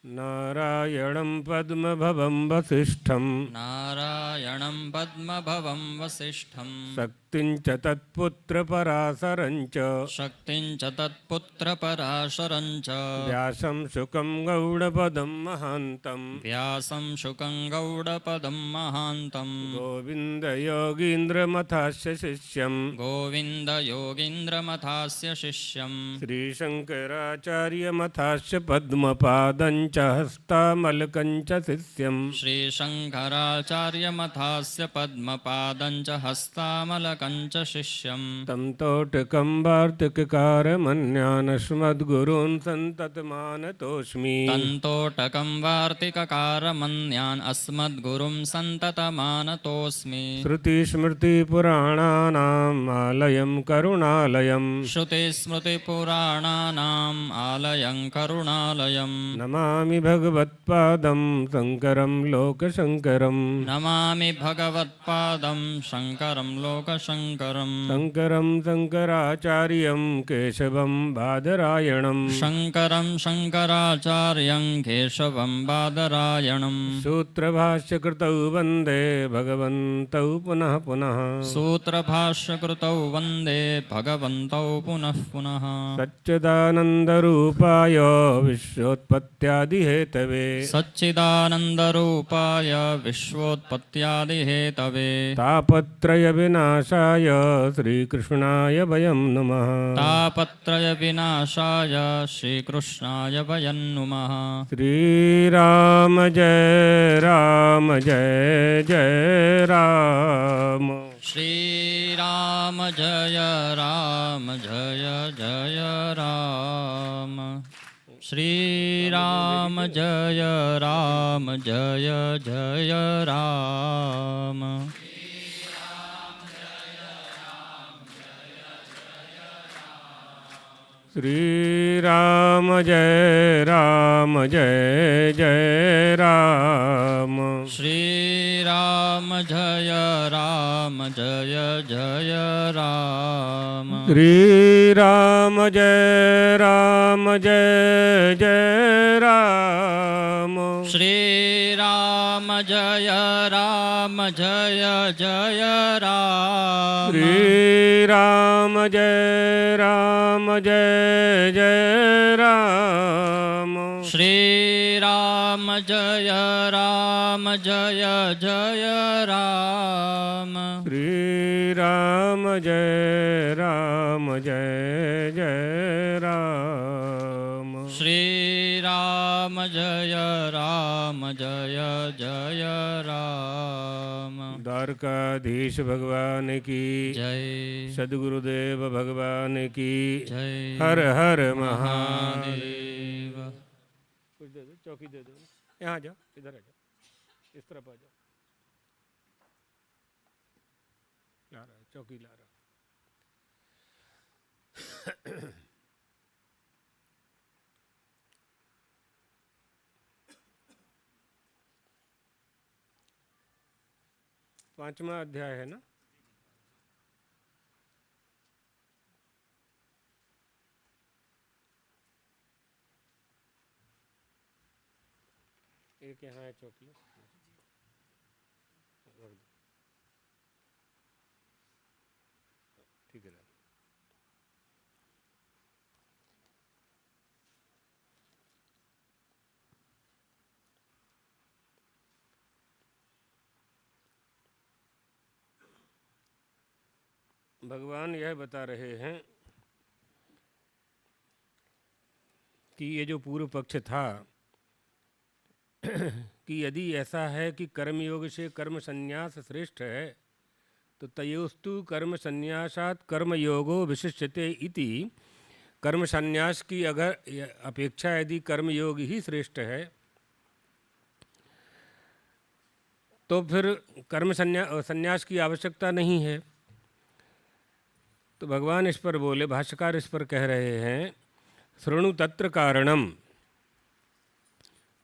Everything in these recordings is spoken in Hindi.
नारायणं पद्मभवं वसिष्ठं नारायणं पद्मभवं वसिष्ठं शक्तिं च तत्पुत्रपराशरं च शक्तिं च तत्पुत्रपराशरं च व्यासं शुकं गौडपदं महान्तं व्यासं शुकं गौडपदं महान्तं गोविन्दयोगीन्द्रमथास्य शिष्यं गोविन्दयोगीन्द्रमथास्य शिष्यं श्रीशङ्कराचार्यमथास्य पद्मपादं च हस्तामलकं च शिष्यं श्रीशङ्कराचार्यमथास्य पद्मपादं च हस्तामलकं च शिष्यं तं तोटकं वार्तिककारमन्यानस्मद्गुरून् सन्ततमानतोऽस्मि तन्तोटकं वार्तिककारमन्यान् अस्मद्गुरुं सन्ततमानतोऽस्मि श्रुतिस्मृतिपुराणानाम् आलयं करुणालयं श्रुतिस्मृतिपुराणानाम् आलयं करुणालयं नमामि भगवत्पादं शङ्करं लोकशङ्करं नमामि भगवत्पादं शङ्करं लोकशङ्करं शङ्करं शङ्कराचार्यं केशवं बादरायणं शङ्करं शङ्कराचार्यं केशवं बादरायणं सूत्रभाष्यकृतौ वन्दे भगवन्तौ पुनः पुनः सूत्रभाष्यकृतौ वन्दे भगवन्तौ पुनः पुनः सच्चिदानन्दरूपाय विश्वोत्पत्त्यादिहेतवे सच्चिदानन्दरूपाय विश्वोत्पत्त्यादिहेतवे तापत्रयविनाशाय श्रीकृष्णाय वयं नमः तापत्रयविनाशाय श्रीकृष्णाय वयं नुमः श्रीराम जय राम जय जय राम श्रीराम जय राम जय जय राम श्रीराम जय राम जय जय राम श्रीराम जय राम जय जय राम श्रीराम जय राम जय जय राम श्रीराम जय राम जय जय राम श्रीराम जय राम जय जय राम श्रीराम जय राम जय जय राम श्रीराम जय राम जय जय राम श्रीराम जय राम जय जय राम श्रीराम जय राम जय जय राम द्वारकाधीश भगवान की जय सद्गुरुदेव भगवान की जय हर हर महादेव। महादेव। कुछ दे दो, चौकी दे दो, यहाँ आ जाओ, इधर आ जाओ, इस तरफ आ जाओ। ला रहा है, चौकी ला रहा। पांचवा अध्याय है ना। एक यहाँ है चौकी, ठीक है। भगवान यह बता रहे हैं कि ये जो पूर्व पक्ष था कि यदि ऐसा है कि कर्मयोग से कर्म संन्यास श्रेष्ठ है तो तयोस्तु कर्म संन्यासात् कर्मयोगो विशिष्यते इति, कर्म संन्यास की अगर अपेक्षा यदि कर्मयोग ही श्रेष्ठ है तो फिर कर्म संन्यास की आवश्यकता नहीं है। तो भगवान इस पर बोले, भाष्यकार इस पर कह रहे हैं, शृणु तत्र कारणम,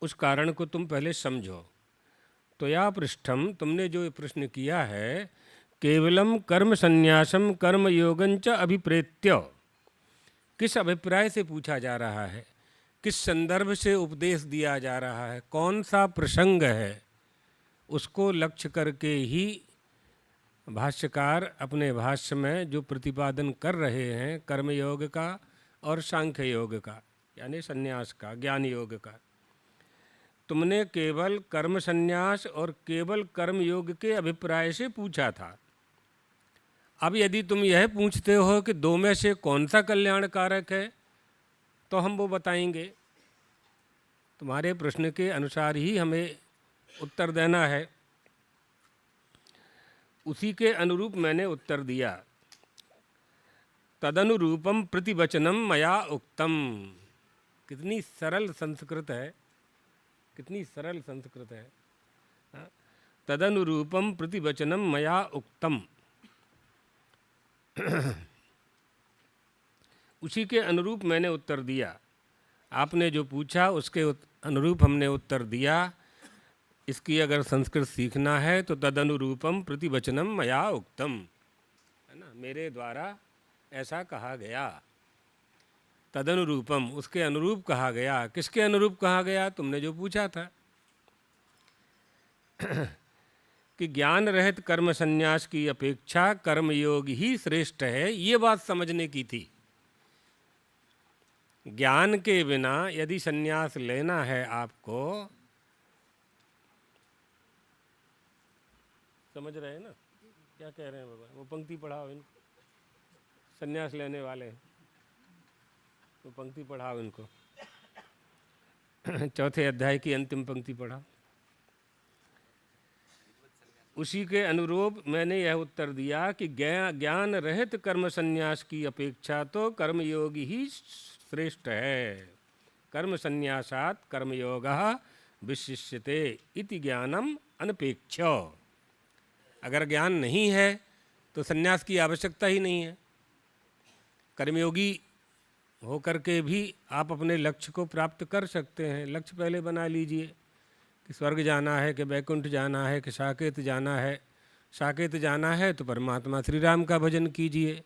उस कारण को तुम पहले समझो। तो या पृष्ठम, तुमने जो प्रश्न किया है, केवलम कर्म संन्यासम कर्मयोगंच अभिप्रेत्य, किस अभिप्राय से पूछा जा रहा है किस संदर्भ से उपदेश दिया जा रहा है, कौन सा प्रसंग है, उसको लक्ष्य करके ही भाष्यकार अपने भाष्य में जो प्रतिपादन कर रहे हैं कर्मयोग का और सांख्य योग का, यानी संन्यास का, ज्ञान योग का। तुमने केवल कर्म संन्यास और केवल कर्म योग के अभिप्राय से पूछा था। अब यदि तुम यह पूछते हो कि दो में से कौन सा कल्याणकारक है, तो हम वो बताएंगे। तुम्हारे प्रश्न के अनुसार ही हमें उत्तर देना है। उसी के अनुरूप मैंने उत्तर दिया। तदनुरूपम प्रतिवचनम मया उक्तम। कितनी सरल संस्कृत है, कितनी सरल संस्कृत है। हाँ? तदनुरूपम प्रतिवचनम मया उक्तम। उसी के अनुरूप मैंने उत्तर दिया। आपने जो पूछा उसके अनुरूप हमने उत्तर दिया। इसकी अगर संस्कृत सीखना है तो तदनुरूपम प्रतिवचनम मया उक्तम, है ना, मेरे द्वारा ऐसा कहा गया। तदनुरूपम, उसके अनुरूप कहा गया। किसके अनुरूप कहा गया? तुमने जो पूछा था कि ज्ञान रहित कर्म संन्यास की अपेक्षा कर्मयोग ही श्रेष्ठ है, ये बात समझने की थी। ज्ञान के बिना यदि संन्यास लेना है आपको, समझ रहे हैं ना क्या कह रहे हैं भगवान? वो पंक्ति पढ़ाओ इनको, संन्यास लेने वाले हैं, वो पंक्ति पढ़ाओ इनको। चौथे अध्याय की अंतिम पंक्ति पढ़ाओ। उसी के अनुरूप मैंने यह उत्तर दिया कि ज्ञान रहित कर्म संन्यास की अपेक्षा तो कर्मयोगी ही श्रेष्ठ है। कर्म संन्यासात् कर्मयोगः विशिष्यते इति ज्ञानम अनपेक्ष। अगर ज्ञान नहीं है तो संन्यास की आवश्यकता ही नहीं है। कर्मयोगी होकर के भी आप अपने लक्ष्य को प्राप्त कर सकते हैं। लक्ष्य पहले बना लीजिए कि स्वर्ग जाना है, कि वैकुंठ जाना है, कि साकेत जाना है। साकेत जाना है तो परमात्मा श्री राम का भजन कीजिए।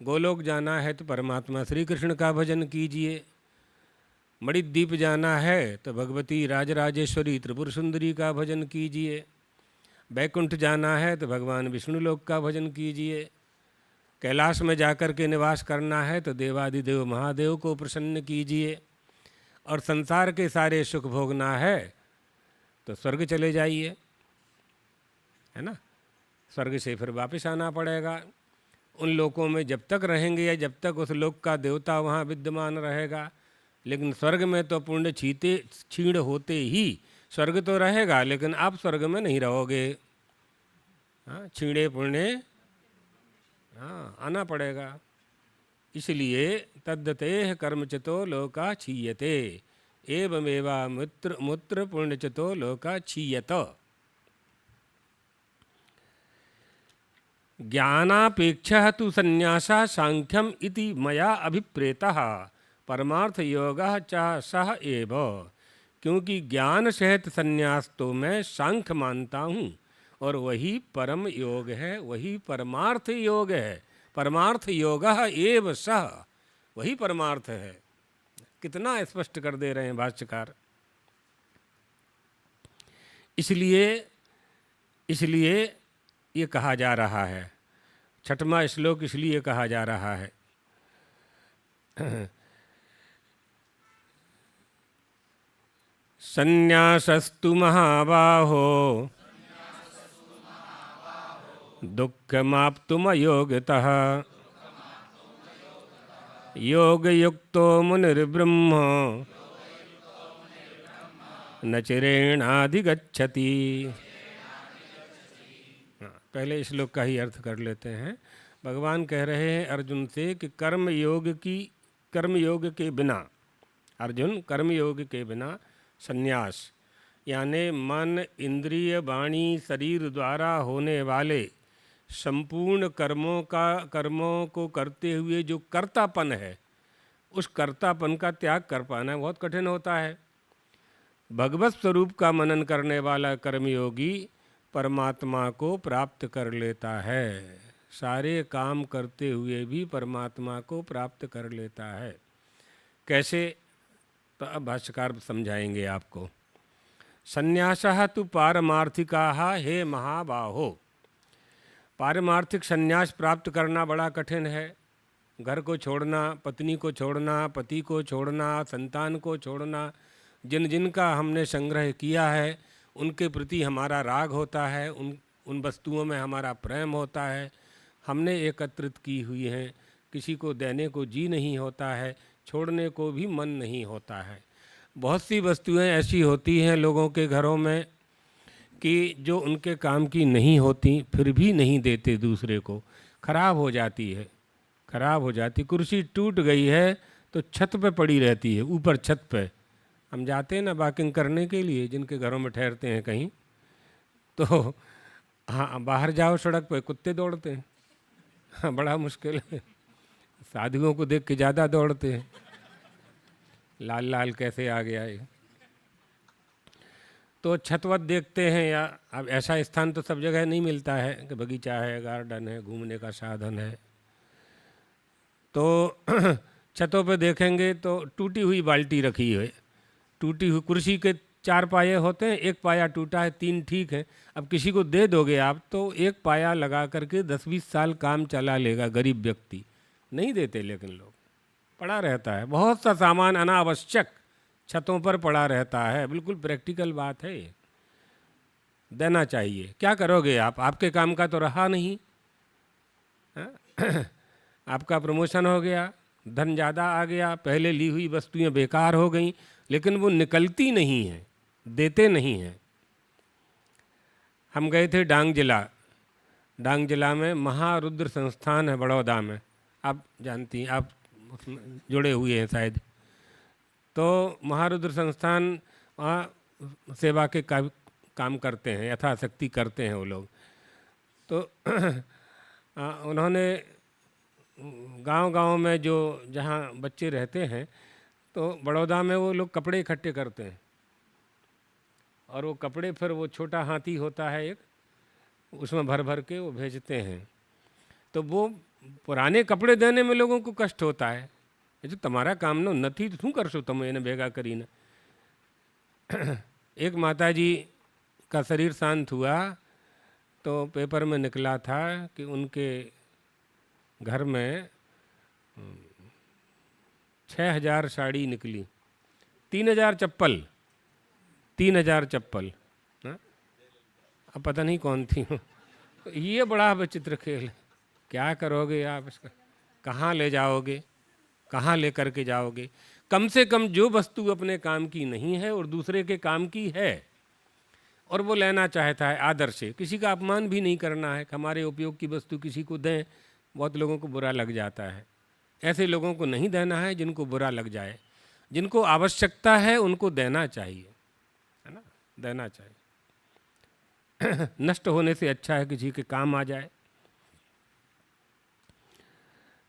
गोलोक जाना है तो परमात्मा श्री कृष्ण का भजन कीजिए। मणिद्वीप जाना है तो भगवती राजराजेश्वरी त्रिपुर सुंदरी का भजन कीजिए। वैकुंठ जाना है तो भगवान विष्णु लोक का भजन कीजिए। कैलाश में जाकर के निवास करना है तो देवादिदेव महादेव को प्रसन्न कीजिए। और संसार के सारे सुख भोगना है तो स्वर्ग चले जाइए, है ना। स्वर्ग से फिर वापस आना पड़ेगा। उन लोकों में जब तक रहेंगे या जब तक उस लोक का देवता वहाँ विद्यमान रहेगा। लेकिन स्वर्ग में तो पुण्य क्षीण होते ही स्वर्ग तो रहेगा, लेकिन आप स्वर्ग में नहीं रहोगे। हाँ, क्षीणे पुण्य, हाँ, आना पड़ेगा। इसलिए तद्दतेह कर्मचितो लोका क्षीयते एवमेवा मूत्र पुण्यचितो लोका क्षीयत। ज्ञानापेक्षा तु संन्यासा सांख्यम इति मया अभिप्रेतः परमार्थ योगः च सह एव। क्योंकि ज्ञान सहित संन्यास तो मैं सांख्य मानता हूँ और वही परम योग है, वही परमार्थ योग है। परमार्थ योगः एव सह, वही परमार्थ है। कितना स्पष्ट कर दे रहे हैं भाष्यकार। इसलिए ये कहा जा रहा है, छठवां श्लोक इसलिए कहा जा रहा है संन्यासस्तु महाबाहो दुःखमाप्तुमयोगतः योगयुक्तो मुनिर्ब्रह्म न चिरेणाधिगच्छति। पहले श्लोक का ही अर्थ कर लेते हैं। भगवान कह रहे हैं अर्जुन से कि कर्मयोग के बिना, अर्जुन कर्मयोग के बिना संन्यास यानी मन, इंद्रिय, वाणी, शरीर द्वारा होने वाले संपूर्ण कर्मों को करते हुए जो कर्तापन है, उस कर्तापन का त्याग कर पाना बहुत कठिन होता है। भगवत स्वरूप का मनन करने वाला कर्मयोगी परमात्मा को प्राप्त कर लेता है। सारे काम करते हुए भी परमात्मा को प्राप्त कर लेता है। कैसे? तो अब भाष्यकार समझाएंगे आपको। संन्यासः तु पारमार्थिकाः हे महाबाहो। पारमार्थिक संन्यास प्राप्त करना बड़ा कठिन है। घर को छोड़ना, पत्नी को छोड़ना, पति को छोड़ना, संतान को छोड़ना, जिन जिनका हमने संग्रह किया है उनके प्रति हमारा राग होता है, उन वस्तुओं में हमारा प्रेम होता है, हमने एकत्रित की हुई हैं, किसी को देने को जी नहीं होता है, छोड़ने को भी मन नहीं होता है। बहुत सी वस्तुएं ऐसी होती हैं लोगों के घरों में कि जो उनके काम की नहीं होती, फिर भी नहीं देते दूसरे को, खराब हो जाती है, खराब हो जाती। कुर्सी टूट गई है तो छत पे पड़ी रहती है, ऊपर छत पे। हम जाते हैं ना वॉकिंग करने के लिए, जिनके घरों में ठहरते हैं कहीं, तो हाँ बाहर जाओ सड़क पे कुत्ते दौड़ते हैं। हाँ बड़ा मुश्किल है। साधुओं को देख के ज़्यादा दौड़ते हैं, लाल लाल कैसे आ गया ये। तो छतवत देखते हैं, या अब ऐसा स्थान तो सब जगह नहीं मिलता है कि बगीचा है, गार्डन है, घूमने का साधन है। तो छतों पे देखेंगे तो टूटी हुई बाल्टी रखी है, टूटी हुई कुर्सी के 4 पाये होते हैं, एक पाया टूटा है, 3 ठीक है। अब किसी को दे दोगे आप तो एक पाया लगा करके 10-20 साल काम चला लेगा गरीब व्यक्ति। नहीं देते, लेकिन लोग, पड़ा रहता है। बहुत सा सामान अनावश्यक छतों पर पड़ा रहता है, बिल्कुल प्रैक्टिकल बात है ये। देना चाहिए। क्या करोगे आप, आपके काम का तो रहा नहीं। आपका प्रमोशन हो गया, धन ज़्यादा आ गया, पहले ली हुई वस्तुएं बेकार हो गई, लेकिन वो निकलती नहीं हैं, देते नहीं हैं। हम गए थे डांग जिला। डांग जिला में महारुद्र संस्थान है बड़ौदा में, आप जानती हैं, आप उसमें जुड़े हुए हैं शायद। तो महारुद्र संस्थान वहाँ सेवा के काम करते हैं, यथाशक्ति करते हैं वो लोग। तो उन्होंने गांव-गांव में जो जहाँ बच्चे रहते हैं, तो बड़ौदा में वो लोग कपड़े इकट्ठे करते हैं, और वो कपड़े फिर वो छोटा हाथी होता है एक, उसमें भर भर के वो भेजते हैं। तो वो पुराने कपड़े देने में लोगों को कष्ट होता है। ये जो तुम्हारा काम नो નથી तो શું करशो तुम એને ભેગા કરીને। एक माताजी का शरीर शांत हुआ तो पेपर में निकला था कि उनके घर में 6000 साड़ी निकली, 3000 चप्पल, 3000 चप्पल। हाँ? अब पता नहीं कौन थी। ये बड़ा विचित्र खेल है। क्या करोगे आप इसका, कहाँ ले जाओगे, कहाँ ले करके जाओगे। कम से कम जो वस्तु अपने काम की नहीं है और दूसरे के काम की है और वो लेना चाहता है आदर से, किसी का अपमान भी नहीं करना है, हमारे उपयोग की वस्तु किसी को दें, बहुत लोगों को बुरा लग जाता है। ऐसे लोगों को नहीं देना है जिनको बुरा लग जाए। जिनको आवश्यकता है उनको देना चाहिए, है ना, देना चाहिए। नष्ट होने से अच्छा है किसी के काम आ जाए।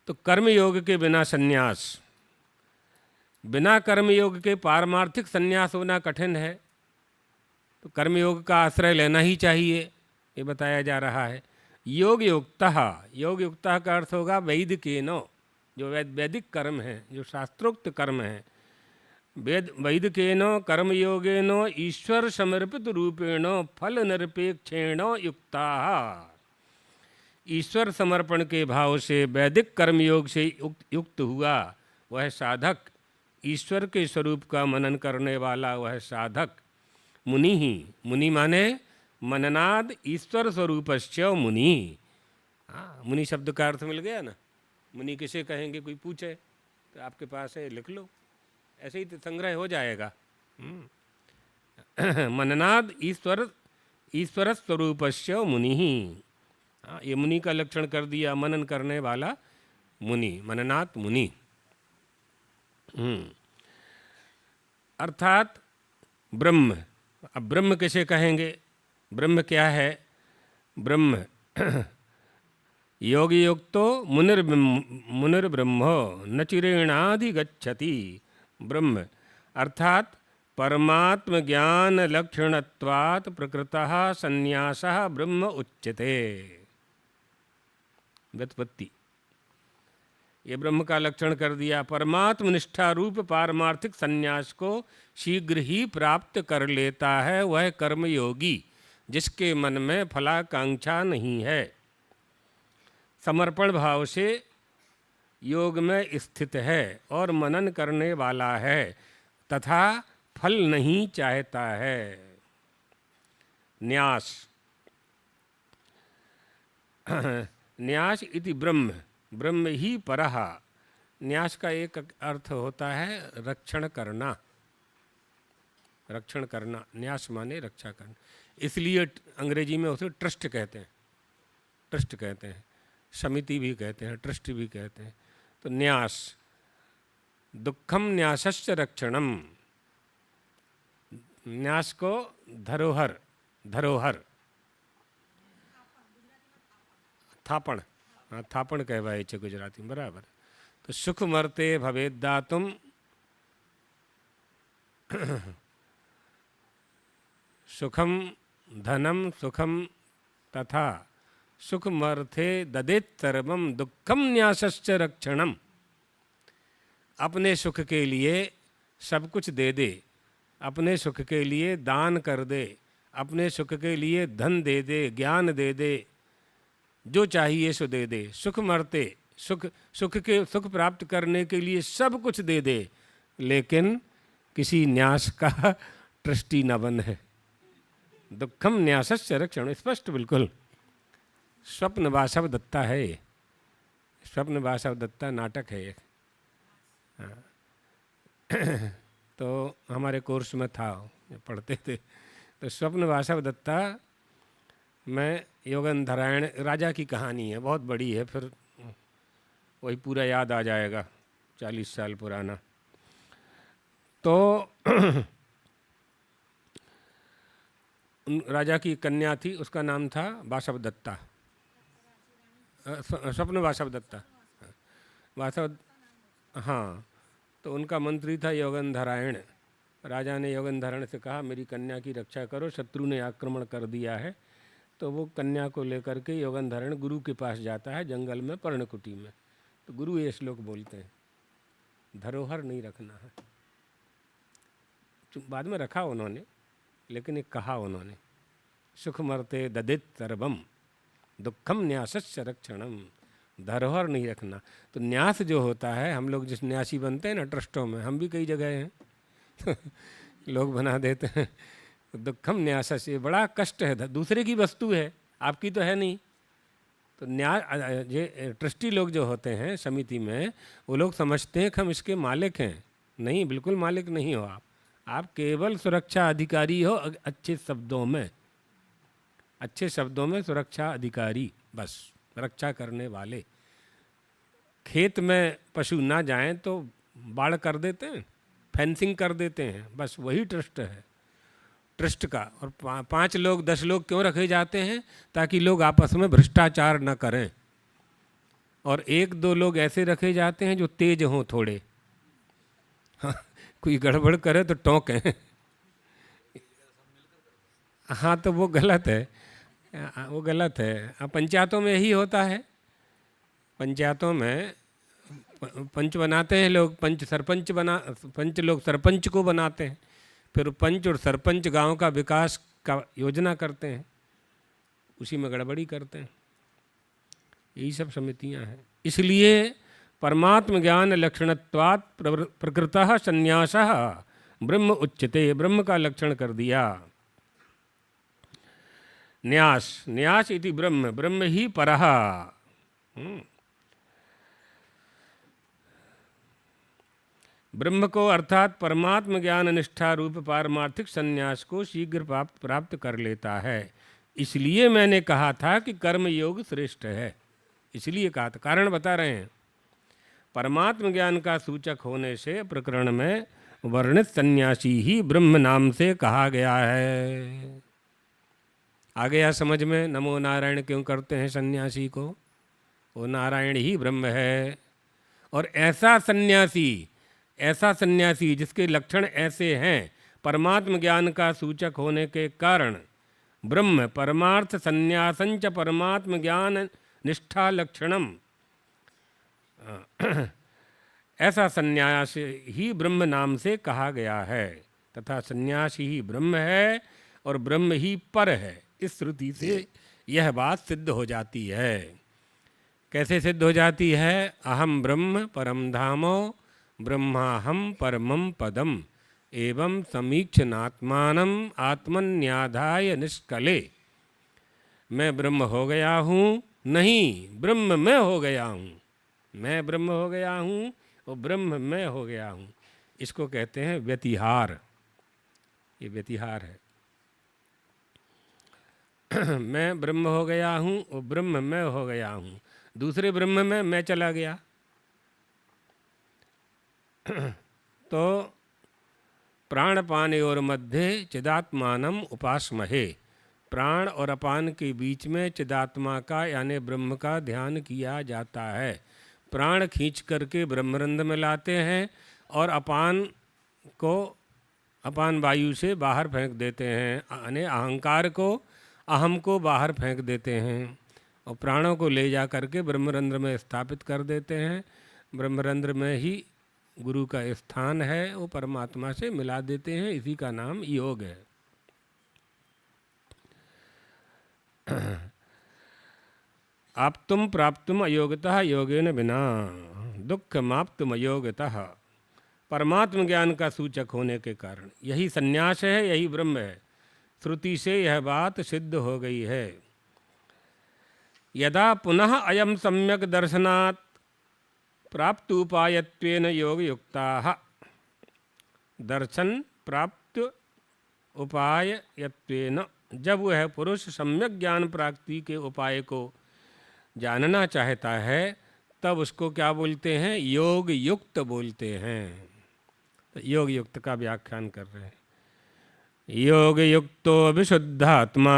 तो कर्मयोग के बिना संन्यास, बिना कर्मयोग के पारमार्थिक संन्यास होना कठिन है। तो कर्मयोग का आश्रय लेना ही चाहिए, ये बताया जा रहा है। योग युक्तः, योग युक्तः का अर्थ होगा वैदिकेनो, जो वैदिक कर्म है, जो शास्त्रोक्त कर्म है। वैदिकेनो कर्मयोगेनो ईश्वर समर्पित रूपेणो फल निरपेक्षेण युक्ताः। ईश्वर समर्पण के भाव से वैदिक कर्मयोग से युक्त हुआ वह साधक, ईश्वर के स्वरूप का मनन करने वाला वह साधक मुनि ही। मुनि माने मननाद ईश्वर स्वरूपस्य मुनि। हाँ, मुनि शब्द का अर्थ मिल गया ना। मुनि किसे कहेंगे, कोई पूछे तो आपके पास है, लिख लो, ऐसे ही तो संग्रह हो जाएगा। मननाद ईश्वर स्वरूपस्य मुनि ही। हाँ, ये मुनि का लक्षण कर दिया, मनन करने वाला मुनि, मननात् मुनि। अर्थात ब्रह्म। अब ब्रह्म किसे कहेंगे, ब्रह्म क्या है। ब्रह्म योगी युक्तो मुनिर्ब्रह्मो न चिरेणाधिगच्छति। ब्रह्म अर्थात परमात्म ज्ञान लक्षणत्वात् प्रकृतः संन्यासः ब्रह्म उच्यते। व्युत्पत्ति, ये ब्रह्म का लक्षण कर दिया। परमात्म निष्ठा रूप पारमार्थिक संन्यास को शीघ्र ही प्राप्त कर लेता है वह कर्मयोगी, जिसके मन में फलाकांक्षा नहीं है, समर्पण भाव से योग में स्थित है और मनन करने वाला है तथा फल नहीं चाहता है। न्यास न्यास इति ब्रह्म, ब्रह्म ही परः। न्यास का एक अर्थ होता है रक्षण करना, रक्षण करना। न्यास माने रक्षा करना, इसलिए अंग्रेजी में उसे ट्रस्ट कहते हैं, ट्रस्ट कहते हैं, समिति भी कहते हैं, ट्रस्ट भी कहते हैं। तो न्यास, दुखम न्यासस्य रक्षणम, न्यास को धरोहर, धरोहर, थापण, हाँ थापण कहवाय છે गुजराती में, बराबर। तो सुख मरते भवेद दातुम, सुखम धनम सुखम तथा सुख मर्थे ददेत सर्वम दुखम न्यासश्च रक्षणम। अपने सुख के लिए सब कुछ दे दे, अपने सुख के लिए दान कर दे, अपने सुख के लिए धन दे दे, ज्ञान दे दे, जो चाहिए सो दे दे। सुख मरते, सुख प्राप्त करने के लिए सब कुछ दे दे, लेकिन किसी न्यास का ट्रस्टी न बने। दुखम न्यासस्य रक्षण, स्पष्ट बिल्कुल। स्वप्न वासव दत्ता है ये, स्वप्न वासव दत्ता नाटक है ये। तो हमारे कोर्स में था, पढ़ते थे। तो स्वप्न वासव दत्ता में योगंधरायण राजा की कहानी है, बहुत बड़ी है, फिर वही पूरा याद आ जाएगा, 40 साल पुराना। तो राजा की कन्या थी, उसका नाम था वासव दत्ता, स्वप्न वासव दत्ता, वासव, हाँ। तो उनका मंत्री था योगंधरायण। राजा ने योगंधरायण से कहा मेरी कन्या की रक्षा करो, शत्रु ने आक्रमण कर दिया है। तो वो कन्या को लेकर के योगंधरायण गुरु के पास जाता है, जंगल में पर्णकुटी में। तो गुरु ये श्लोक बोलते हैं, धरोहर नहीं रखना है। बाद में रखा उन्होंने, लेकिन एक कहा उन्होंने, सुख मरते ददित सर्वम दुखम न्यासस्य रक्षणम, धरोहर नहीं रखना। तो न्यास जो होता है, हम लोग जिस न्यासी बनते हैं ना ट्रस्टों में, हम भी कई जगह हैं लोग बना देते हैं। दुखम न्यासस्य, बड़ा कष्ट है, दूसरे की वस्तु है, आपकी तो है नहीं। तो ये ट्रस्टी लोग जो होते हैं समिति में, वो लोग समझते हैं कि हम इसके मालिक हैं। नहीं, बिल्कुल मालिक नहीं हो आप केवल सुरक्षा अधिकारी हो, अच्छे शब्दों में, अच्छे शब्दों में सुरक्षा अधिकारी, बस रक्षा करने वाले। खेत में पशु ना जाएं तो बाड़ कर देते हैं, फेंसिंग कर देते हैं, बस वही ट्रस्ट है, ट्रस्ट का। और 5 लोग 10 लोग क्यों रखे जाते हैं? ताकि लोग आपस में भ्रष्टाचार न करें। और 1-2 लोग ऐसे रखे जाते हैं जो तेज हों थोड़े, हाँ, कोई गड़बड़ करे तो टोकें। हाँ, तो वो गलत है, वो गलत है। अब पंचायतों में यही होता है, पंचायतों में पंच बनाते हैं लोग, पंच लोग सरपंच को बनाते हैं, फिर पंच और सरपंच गांव का विकास का योजना करते हैं, उसी में गड़बड़ी करते हैं। यही सब समितियां हैं। इसलिए परमात्म ज्ञान लक्षणत्वात् प्रकृतः संन्यासः ब्रह्म उच्यते, ब्रह्म का लक्षण कर दिया। न्यास, न्यास इति ब्रह्म, ब्रह्म ही परः। ब्रह्म को अर्थात परमात्म ज्ञान निष्ठा रूप पारमार्थिक संन्यास को शीघ्र प्राप्त कर लेता है। इसलिए मैंने कहा था कि कर्म योग श्रेष्ठ है, इसलिए कहा था, कारण बता रहे हैं। परमात्म ज्ञान का सूचक होने से प्रकरण में वर्णित सन्यासी ही ब्रह्म नाम से कहा गया है। आ गया समझ में? नमो नारायण क्यों करते हैं सन्यासी को? वो नारायण ही ब्रह्म है। और ऐसा सन्यासी जिसके लक्षण ऐसे हैं, परमात्म ज्ञान का सूचक होने के कारण ब्रह्म परमार्थ संन्यासंच परमात्म ज्ञान निष्ठा लक्षणम, ऐसा संन्यास ही ब्रह्म नाम से कहा गया है तथा संन्यास ही ब्रह्म है और ब्रह्म ही पर है। इस श्रुति से यह बात सिद्ध हो जाती है। कैसे सिद्ध हो जाती है? अहम ब्रह्म परम धामो ब्रह्माहम परमम पदम एवं समीक्षनात्मानम आत्मन्याधाय निष्कले। मैं ब्रह्म हो गया हूँ, नहीं ब्रह्म मैं हो गया हूँ। मैं ब्रह्म हो गया हूँ और ब्रह्म मैं हो गया हूँ। इसको कहते हैं व्यतिहार। ये व्यतिहार है। मैं ब्रह्म हो गया हूँ और ब्रह्म मैं हो गया हूँ। दूसरे ब्रह्म में मैं चला गया। तो प्राणपानयोर मध्य चिदात्मानम उपासमहे। प्राण और अपान के बीच में चिदात्मा का यानी ब्रह्म का ध्यान किया जाता है। प्राण खींच करके ब्रह्मरंध्र में लाते हैं और अपान वायु से बाहर फेंक देते हैं, यानी अहंकार को, अहम को बाहर फेंक देते हैं और प्राणों को ले जा करके ब्रह्मरंध्र में स्थापित कर देते हैं। ब्रह्मरंध्र में ही गुरु का स्थान है, वो परमात्मा से मिला देते हैं। इसी का नाम योग है। आप्तुम प्राप्तुम अयोगतः योगेन बिना दुःखमाप्तुम अयोगतः। परमात्म ज्ञान का सूचक होने के कारण यही संन्यास है, यही ब्रह्म है। श्रुति से यह बात सिद्ध हो गई है। यदा पुनः अयम सम्यक दर्शनात् प्राप्त उपायत्वेन योग युक्ताः। दर्शन प्राप्त उपायत्वेन, जब वह पुरुष सम्यक ज्ञान प्राप्ति के उपाय को जानना चाहता है तब उसको क्या बोलते हैं? योग युक्त बोलते हैं। तो योग युक्त का व्याख्यान कर रहे हैं। योग युक्तो विशुद्धात्मा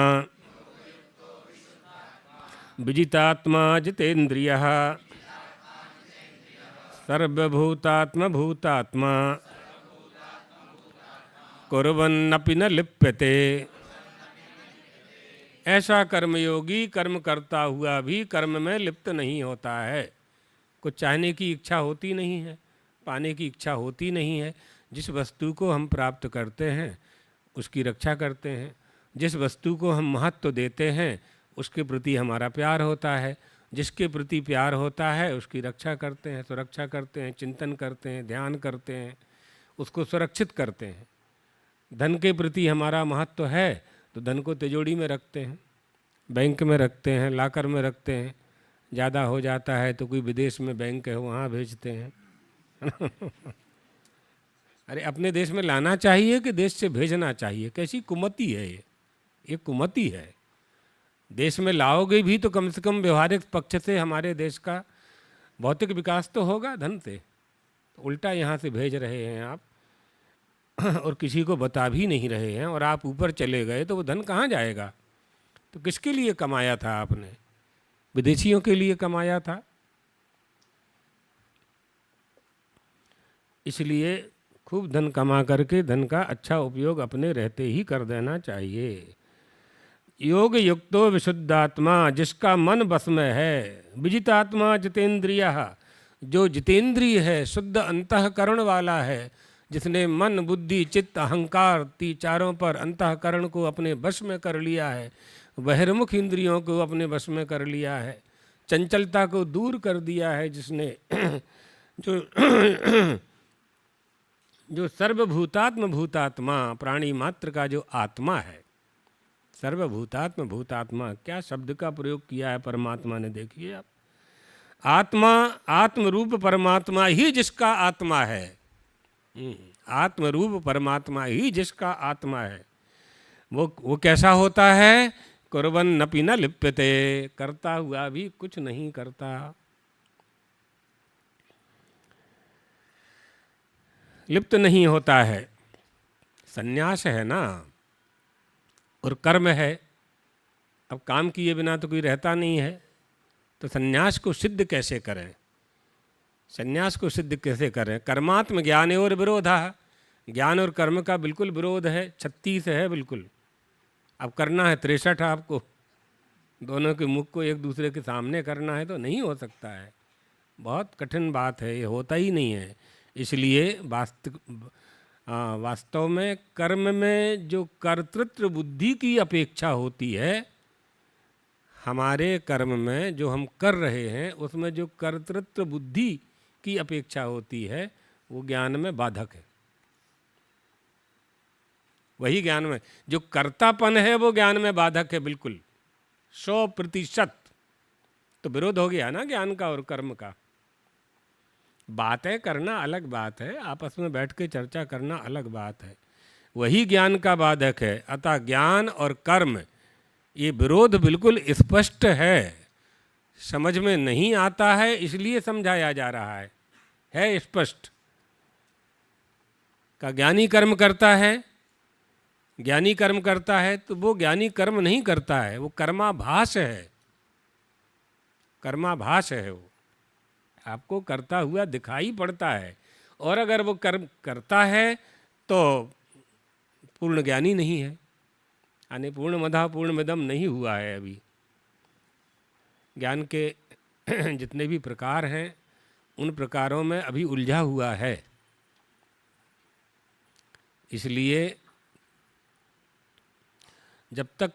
विजितात्मा जितेन्द्रियः सर्वभूतात्म भूतात्मा कुर्वन्नपि न लिप्यते। ऐसा कर्मयोगी कर्म करता हुआ भी कर्म में लिप्त नहीं होता है। कुछ चाहने की इच्छा होती नहीं है, पाने की इच्छा होती नहीं है। जिस वस्तु को हम प्राप्त करते हैं उसकी रक्षा करते हैं। जिस वस्तु को हम महत्व देते हैं उसके प्रति हमारा प्यार होता है। जिसके प्रति प्यार होता है उसकी रक्षा करते हैं, सुरक्षा करते हैं, चिंतन करते हैं, ध्यान करते हैं, उसको सुरक्षित करते हैं। धन के प्रति हमारा महत्व है तो धन को तिजोरी में रखते हैं, बैंक में रखते हैं, लाकर में रखते हैं। ज़्यादा हो जाता है तो कोई विदेश में बैंक है वहाँ भेजते हैं। अरे अपने देश में लाना चाहिए कि देश से भेजना चाहिए? कैसी कुमति है ये कुमति है। देश में लाओगे भी तो कम से कम व्यवहारिक पक्ष से हमारे देश का भौतिक विकास तो होगा धन से। उल्टा यहाँ से भेज रहे हैं आप और किसी को बता भी नहीं रहे हैं, और आप ऊपर चले गए तो वो धन कहाँ जाएगा? तो किसके लिए कमाया था आपने? विदेशियों के लिए कमाया था। इसलिए खूब धन कमा करके धन का अच्छा उपयोग अपने रहते ही कर देना चाहिए। योग युक्तो विशुद्धात्मा, जिसका मन बस में है। विजितात्मा जितेंद्रिय, जो जितेंद्रिय है, शुद्ध अंतःकरण वाला है, जिसने मन बुद्धि चित्त अहंकार चारों पर अंतःकरण को अपने वश में कर लिया है, बहिर्मुख इंद्रियों को अपने वश में कर लिया है, चंचलता को दूर कर दिया है जिसने जो सर्वभूतात्म भूतात्मा, प्राणी मात्र का जो आत्मा है, सर्वभूतात्म भूतात्मा, क्या शब्द का प्रयोग किया है परमात्मा ने? देखिए आप, आत्मा, आत्म रूप परमात्मा ही जिसका आत्मा है। आत्म रूप परमात्मा ही जिसका आत्मा है, वो कैसा होता है? कुर्वन् नपि न लिप्यते, करता हुआ भी कुछ नहीं करता। लिप्त नहीं होता है। संन्यास है ना, और कर्म है। अब काम किए बिना तो कोई रहता नहीं है, तो संन्यास को सिद्ध कैसे करें? संन्यास को सिद्ध कैसे करें? कर्मात्म ज्ञान और विरोधा, ज्ञान और कर्म का बिल्कुल विरोध है, 36 है बिल्कुल। अब करना है 63 आपको, दोनों के मुख को एक दूसरे के सामने करना है तो नहीं हो सकता है। बहुत कठिन बात है, ये होता ही नहीं है। इसलिए वास्तव में कर्म में जो कर्तृत्व बुद्धि की अपेक्षा होती है, हमारे कर्म में जो हम कर रहे हैं उसमें जो कर्तृत्व बुद्धि की अपेक्षा होती है वो ज्ञान में बाधक है। वही ज्ञान में जो कर्तापन है वो ज्ञान में बाधक है, बिल्कुल 100%। तो विरोध हो गया ना ज्ञान का और कर्म का। बातें करना अलग बात है, आपस में बैठ के चर्चा करना अलग बात है, वही ज्ञान का बाधक है। अतः ज्ञान और कर्म ये विरोध बिल्कुल स्पष्ट है, समझ में नहीं आता है इसलिए समझाया जा रहा है स्पष्ट। का ज्ञानी कर्म करता है, ज्ञानी कर्म करता है तो वो ज्ञानी कर्म नहीं करता है, वो कर्माभास है, कर्माभास है, वो आपको करता हुआ दिखाई पड़ता है। और अगर वो कर्म करता है तो पूर्ण ज्ञानी नहीं है, यानी पूर्णमदः पूर्णमिदं नहीं हुआ है अभी। ज्ञान के जितने भी प्रकार हैं उन प्रकारों में अभी उलझा हुआ है। इसलिए जब तक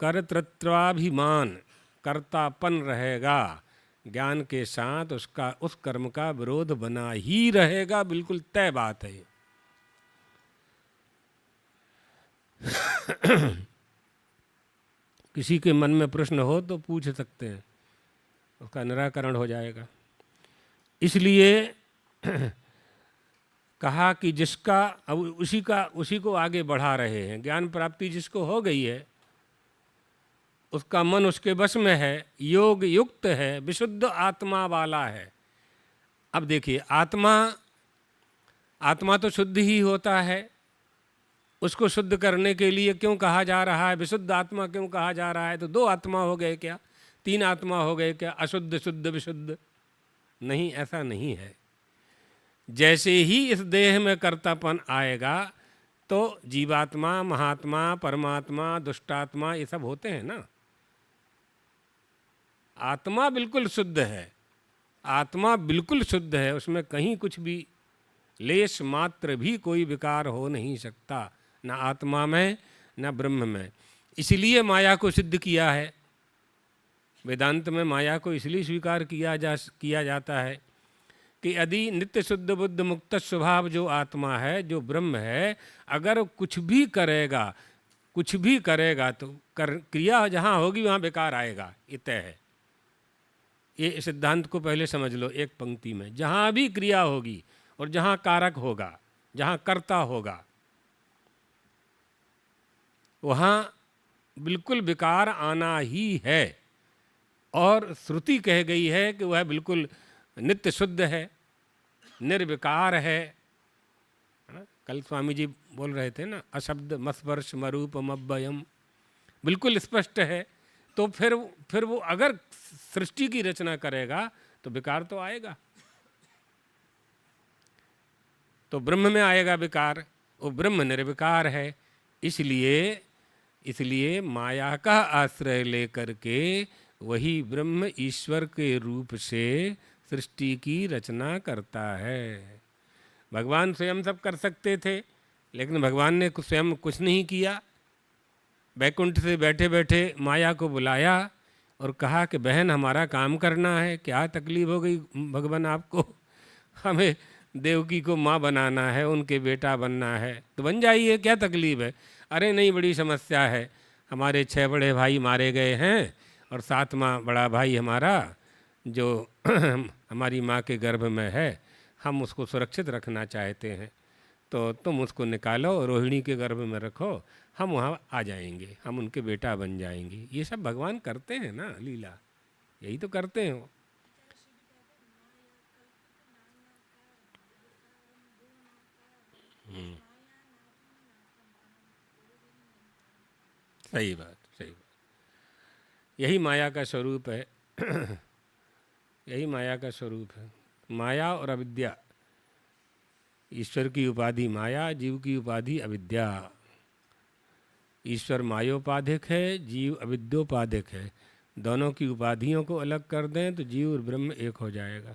कर्तृत्वाभिमान, कर्तापन रहेगा, ज्ञान के साथ उसका उस कर्म का विरोध बना ही रहेगा, बिल्कुल तय बात है। किसी के मन में प्रश्न हो तो पूछ सकते हैं, उसका निराकरण हो जाएगा। इसलिए कहा कि जिसका अब उसी को आगे बढ़ा रहे हैं। ज्ञान प्राप्ति जिसको हो गई है, उसका मन उसके वश में है, योग युक्त है, विशुद्ध आत्मा वाला है। अब देखिए, आत्मा तो शुद्ध ही होता है, उसको शुद्ध करने के लिए क्यों कहा जा रहा है, विशुद्ध आत्मा क्यों कहा जा रहा है? तो 2 आत्मा हो गए क्या, 3 आत्मा हो गए क्या? अशुद्ध शुद्ध विशुद्ध नहीं, ऐसा नहीं है। जैसे ही इस देह में कर्तापन आएगा तो जीवात्मा, महात्मा, परमात्मा, दुष्टात्मा ये सब होते हैं ना। आत्मा बिल्कुल शुद्ध है, आत्मा बिल्कुल शुद्ध है, उसमें कहीं कुछ भी लेश मात्र भी कोई विकार हो नहीं सकता, न आत्मा में न ब्रह्म में। इसलिए माया को सिद्ध किया है। वेदांत में माया को इसलिए स्वीकार किया जाता है कि यदि नित्य शुद्ध बुद्ध मुक्त स्वभाव जो आत्मा है, जो ब्रह्म है, अगर कुछ भी करेगा तो क्रिया जहाँ होगी वहाँ बेकार आएगा, ये तय है। ये सिद्धांत को पहले समझ लो एक पंक्ति में। जहाँ भी क्रिया होगी और जहाँ कारक होगा, जहाँ कर्ता होगा, वहाँ बिल्कुल विकार आना ही है। और श्रुति कह गई है कि वह बिल्कुल नित्य शुद्ध है, निर्विकार है। कल स्वामी जी बोल रहे थे ना, अशब्द मस्पर्श मरूपम अव्ययम, बिल्कुल स्पष्ट है। तो फिर वो अगर सृष्टि की रचना करेगा तो विकार तो आएगा, तो ब्रह्म में आएगा विकार, वो ब्रह्म निर्विकार है। इसलिए माया का आश्रय लेकर के वही ब्रह्म ईश्वर के रूप से सृष्टि की रचना करता है। भगवान स्वयं सब कर सकते थे, लेकिन भगवान ने स्वयं कुछ नहीं किया। बैकुंठ से बैठे बैठे माया को बुलाया और कहा कि बहन हमारा काम करना है। क्या तकलीफ हो गई भगवान आपको? हमें देवकी को माँ बनाना है, उनके बेटा बनना है, तो बन जाइए, क्या तकलीफ है? अरे नहीं, बड़ी समस्या है, हमारे 6 बड़े भाई मारे गए हैं और 7वां बड़ा भाई हमारा जो हमारी माँ के गर्भ में है, हम उसको सुरक्षित रखना चाहते हैं, तो तुम उसको निकालो, रोहिणी के गर्भ में रखो, हम वहाँ आ जाएंगे, हम उनके बेटा बन जाएंगे। ये सब भगवान करते हैं ना लीला, यही तो करते हैं वो। सही बात, सही बात। यही माया का स्वरूप है। यही माया का स्वरूप है। माया और अविद्या, ईश्वर की उपाधि माया, जीव की उपाधि अविद्या। ईश्वर मायोपाधिक है, जीव अविद्योपाधिक है। दोनों की उपाधियों को अलग कर दें तो जीव और ब्रह्म एक हो जाएगा।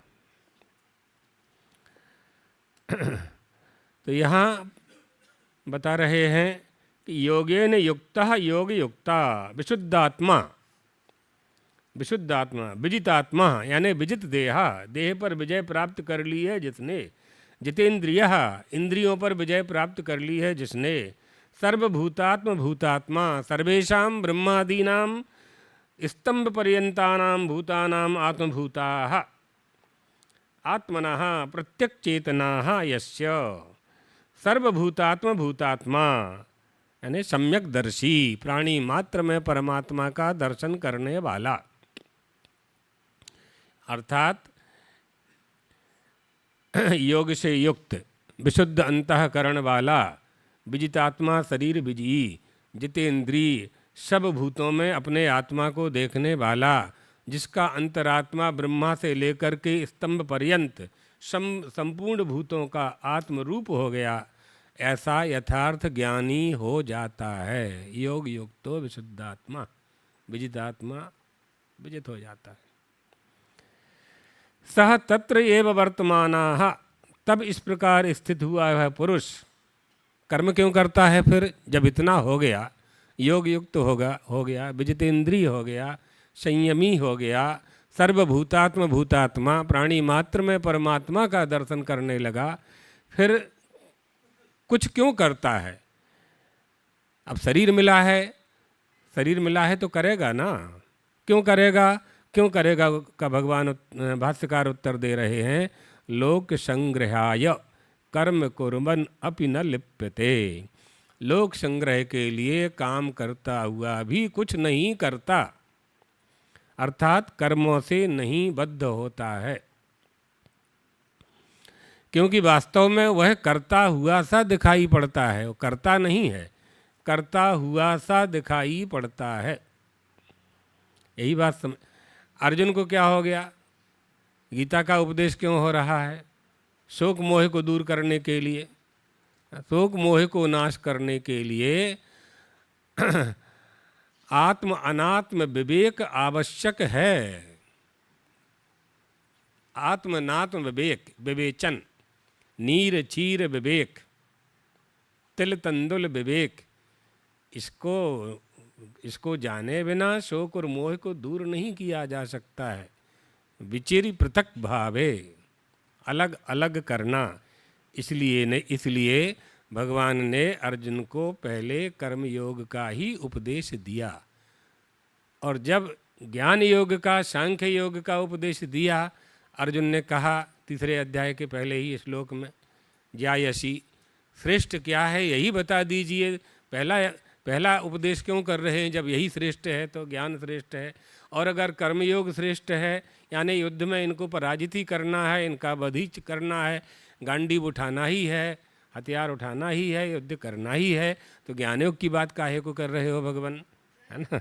तो यहाँ बता रहे हैं कि योगेन युक्तः योग युक्ता विशुद्धात्मा, विशुद्धात्मा विजितात्मा यानी विजित देहा, देह पर विजय प्राप्त कर ली है जिसने, जितेंद्रिय इंद्रियों पर विजय प्राप्त कर ली है जिसने, सर्वभूतात्म भूतात्मा सर्वेषां ब्रह्मादीनां स्तंभ पर्यंतानां भूतानां आत्मभूताः आत्मनः प्रत्यक् चेतनाः यस्य, सर्वभूतात्म भूतात्मा यानी सम्यक दर्शी, प्राणी मात्र में परमात्मा का दर्शन करने वाला, अर्थात योग से युक्त विशुद्ध अंतःकरण वाला, विजितात्मा शरीर विजयी, जितेंद्रिय सब भूतों में अपने आत्मा को देखने वाला, जिसका अंतरात्मा ब्रह्मा से लेकर के स्तंभ पर्यंत संपूर्ण भूतों का आत्मरूप हो गया, ऐसा यथार्थ ज्ञानी हो जाता है। योग युक्तो विशुद्धात्मा, विजितात्मा विजित हो जाता है। सह तत्र एव वर्तमानाः, तब इस प्रकार स्थित हुआ है पुरुष। कर्म क्यों करता है फिर? जब इतना हो गया, योग युक्त हो गया, विजितेंद्रिय हो गया, संयमी हो गया, सर्वभूतात्म भूतात्मा प्राणी मात्र में परमात्मा का दर्शन करने लगा, फिर कुछ क्यों करता है? अब शरीर मिला है, शरीर मिला है तो करेगा ना, क्यों करेगा? क्यों करेगा का भगवान भाष्यकार उत्तर दे रहे हैं, लोक संग्रहाय कर्म कुर्वन् अपि न लिप्यते। लोक संग्रह के लिए काम करता हुआ भी कुछ नहीं करता, अर्थात कर्मों से नहीं बद्ध होता है, क्योंकि वास्तव में वह करता हुआ सा दिखाई पड़ता है, वो करता नहीं है, करता हुआ सा दिखाई पड़ता है। यही बात समझ। अर्जुन को क्या हो गया? गीता का उपदेश क्यों हो रहा है? शोक मोह को दूर करने के लिए, शोक मोह को नाश करने के लिए आत्म अनात्म विवेक आवश्यक है। आत्मनात्म विवेक, विवेचन, नीर चीर विवेक, तिल तंदुल विवेक, इसको जाने बिना शोक और मोह को दूर नहीं किया जा सकता है। विचिरी पृथक भावे, अलग अलग करना। इसलिए भगवान ने अर्जुन को पहले कर्म योग का ही उपदेश दिया, और जब ज्ञान योग का, सांख्य योग का उपदेश दिया, अर्जुन ने कहा 3 अध्याय के पहले ही श्लोक में, ज्यायसी, श्रेष्ठ क्या है यही बता दीजिए। पहला उपदेश क्यों कर रहे हैं? जब यही श्रेष्ठ है तो ज्ञान श्रेष्ठ है, और अगर कर्मयोग श्रेष्ठ है यानी युद्ध में इनको पराजित ही करना है, इनका वध ही करना है, गांडीव उठाना ही है, हथियार उठाना ही है, युद्ध करना ही है, तो ज्ञानयोग की बात काहे को कर रहे हो भगवान, है ना?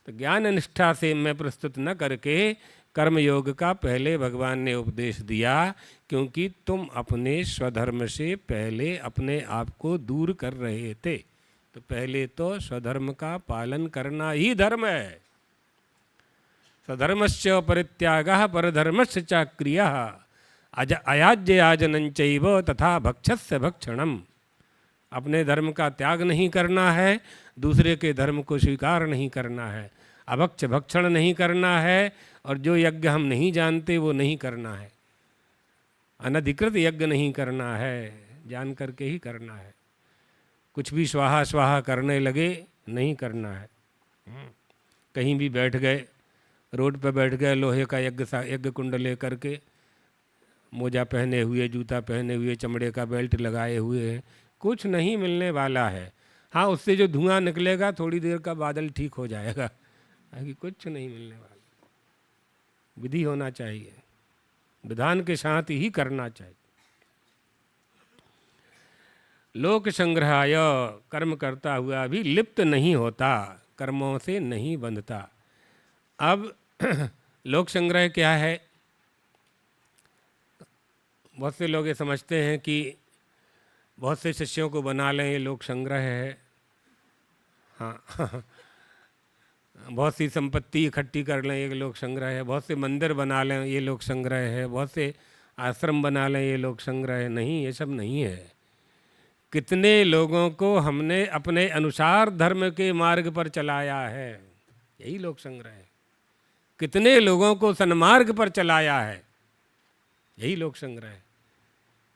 तो ज्ञान निष्ठा से मैं प्रस्तुत न करके कर्मयोग का पहले भगवान ने उपदेश दिया, क्योंकि तुम अपने स्वधर्म से पहले अपने आप को दूर कर रहे थे। तो पहले तो स्वधर्म का पालन करना ही धर्म है। स्वधर्मस्य परित्यागः परधर्मस्य च क्रियः अयाज्य याजनञ्चैव तथा भक्षस्य भक्षणम। अपने धर्म का त्याग नहीं करना है, दूसरे के धर्म को स्वीकार नहीं करना है, अभक्ष भक्षण नहीं करना है, और जो यज्ञ हम नहीं जानते वो नहीं करना है, अनधिकृत यज्ञ नहीं करना है, जान करके ही करना है। कुछ भी स्वाहा स्वाहा करने लगे नहीं करना है। कहीं भी बैठ गए, रोड पर बैठ गए, लोहे का यज्ञ कुंड ले करके, मोजा पहने हुए, जूता पहने हुए, चमड़े का बेल्ट लगाए हुए हैं, कुछ नहीं मिलने वाला है। हाँ, उससे जो धुआं निकलेगा थोड़ी देर का बादल ठीक हो जाएगा, बाकी कुछ नहीं मिलने वाला। विधि होना चाहिए, विधान के साथ ही करना चाहिए। लोक संग्रहाय, कर्म करता हुआ भी लिप्त नहीं होता, कर्मों से नहीं बंधता। अब लोक संग्रह क्या है? बहुत से लोग ये समझते हैं कि बहुत से शिष्यों को बना लें, ये लोक संग्रह है। हाँ बहुत सी संपत्ति इकट्ठी कर लें ये लोक संग्रह है, बहुत से मंदिर बना लें ये लोक संग्रह है, बहुत से आश्रम बना लें ये लोक संग्रह है। नहीं, ये सब नहीं है। कितने लोगों को हमने अपने अनुसार धर्म के मार्ग पर चलाया है, यही लोक संग्रह है। कितने लोगों को सन्मार्ग पर चलाया है, यही लोक संग्रह है।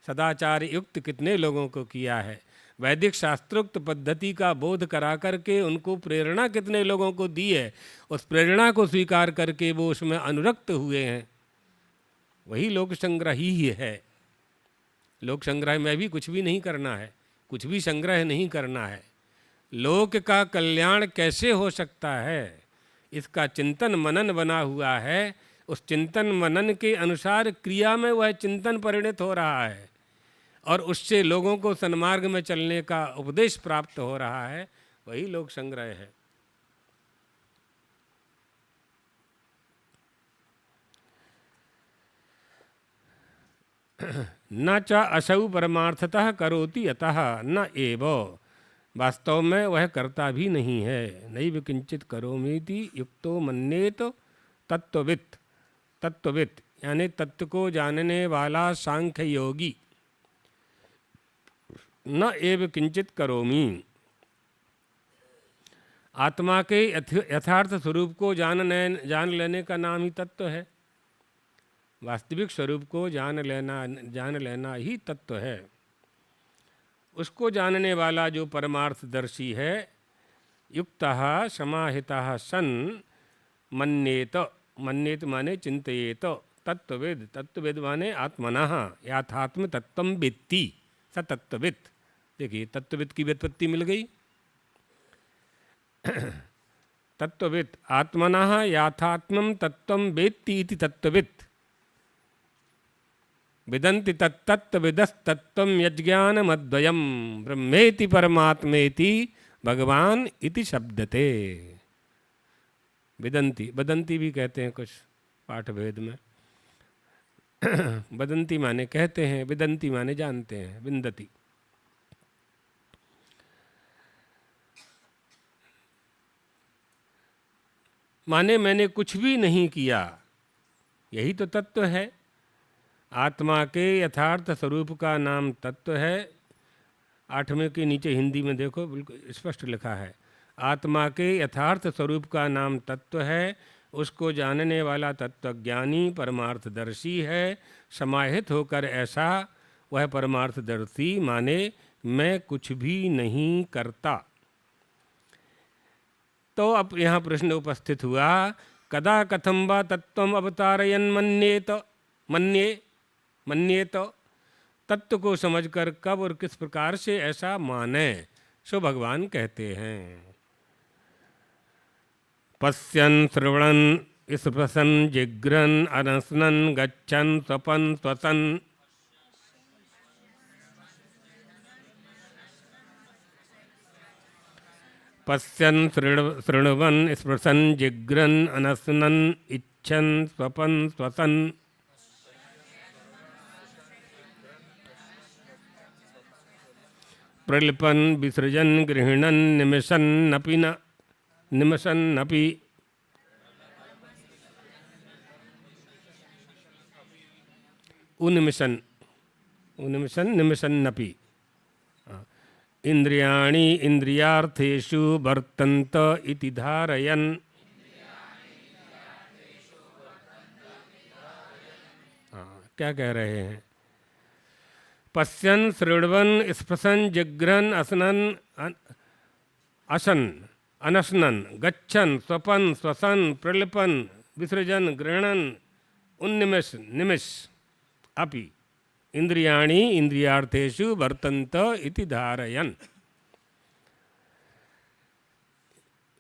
सदाचार युक्त कितने लोगों को किया है, वैदिक शास्त्रोक्त पद्धति का बोध करा करके उनको प्रेरणा कितने लोगों को दी है, उस प्रेरणा को स्वीकार करके वो उसमें अनुरक्त हुए हैं, वही लोक संग्रह ही है। लोक संग्रह में भी कुछ भी नहीं करना है, कुछ भी संग्रह नहीं करना है। लोक का कल्याण कैसे हो सकता है, इसका चिंतन मनन बना हुआ है। उस चिंतन मनन के अनुसार क्रिया में वह चिंतन परिणत हो रहा है और उससे लोगों को सन्मार्ग में चलने का उपदेश प्राप्त हो रहा है, वही लोक संग्रह है। न च असौ परमार्थतः करोति अतः न एव, वास्तव में वह करता भी नहीं है। नैव किंचित करोमीति युक्तो मन्येत तत्ववित्, तत्ववित् यानी तत्व को जानने वाला सांख्य योगी। न एव किंचित करोमी, आत्मा के यथार्थ स्वरूप को जान लेने का नाम ही तत्व है। वास्तविक स्वरूप को जान लेना ही तत्व है। उसको जानने वाला जो परमार्थदर्शी है, युक्तः समाहितः सन् मन्येत, मन्येत माने चिंतयेत, तत्वविद, तत्वविद माने आत्मनः याथात्म तत्वं वेत्ति स तत्वविद। देखिए तत्वविद की व्युत्पत्ति मिल गई। तत्वविद आत्मनः याथात्मं तत्वं वेत्ति इति तत्वविद। विदन्ति तत्तत्त्वविदस्तत्त्वं यज्ञानमद्वयं ब्रह्मेति परमात्मेति भगवान इति शब्दते। विदन्ति, वदन्ति भी कहते हैं कुछ पाठ भेद में। वदन्ति माने कहते हैं, विदन्ति माने जानते हैं, विन्दति। माने मैंने कुछ भी नहीं किया, यही तो तत्व है। आत्मा के यथार्थ स्वरूप का नाम तत्व है। 8वें के नीचे हिंदी में देखो, बिल्कुल स्पष्ट लिखा है, आत्मा के यथार्थ स्वरूप का नाम तत्व है। उसको जानने वाला तत्वज्ञानी परमार्थदर्शी है। समाहित होकर ऐसा वह परमार्थदर्शी माने मैं कुछ भी नहीं करता। तो अब यहाँ प्रश्न उपस्थित हुआ, कदा कथम वा तत्वम अवतारयन् मन्येत, मन्येत, तत्व को समझकर कब और किस प्रकार से ऐसा माने। सो भगवान कहते हैं, पश्यन् श्रवणन् स्पृशन् जिघ्रन् अनश्नन् गच्छन् स्वपन् श्वसन्। पश्यन् शृण्वन् स्पृशन् जिघ्रन् अनश्नन् इच्छन् स्वपन् श्वसन्। प्रलिपन् विसृजन् गृह्णन् निमिषन्नपि न निमिषन्नपि। उन्मिषन्, उन्मिषन् निमिषन्नपि। इंद्रियाणि इंद्रियार्थेषु वर्तन्त इति धारयन्। क्या कह रहे हैं? पश्यन् शृण्वन् स्पृशन् जिघ्रन् असनन् अशन् अनशनन् गच्छन् स्वपन् श्वसन् प्रलिपन् विसृजन् गृह्णन् उन्निमिष निमिष अपि इंद्रियाणि इंद्रियार्थेषु वर्तन्त इति धारयन्।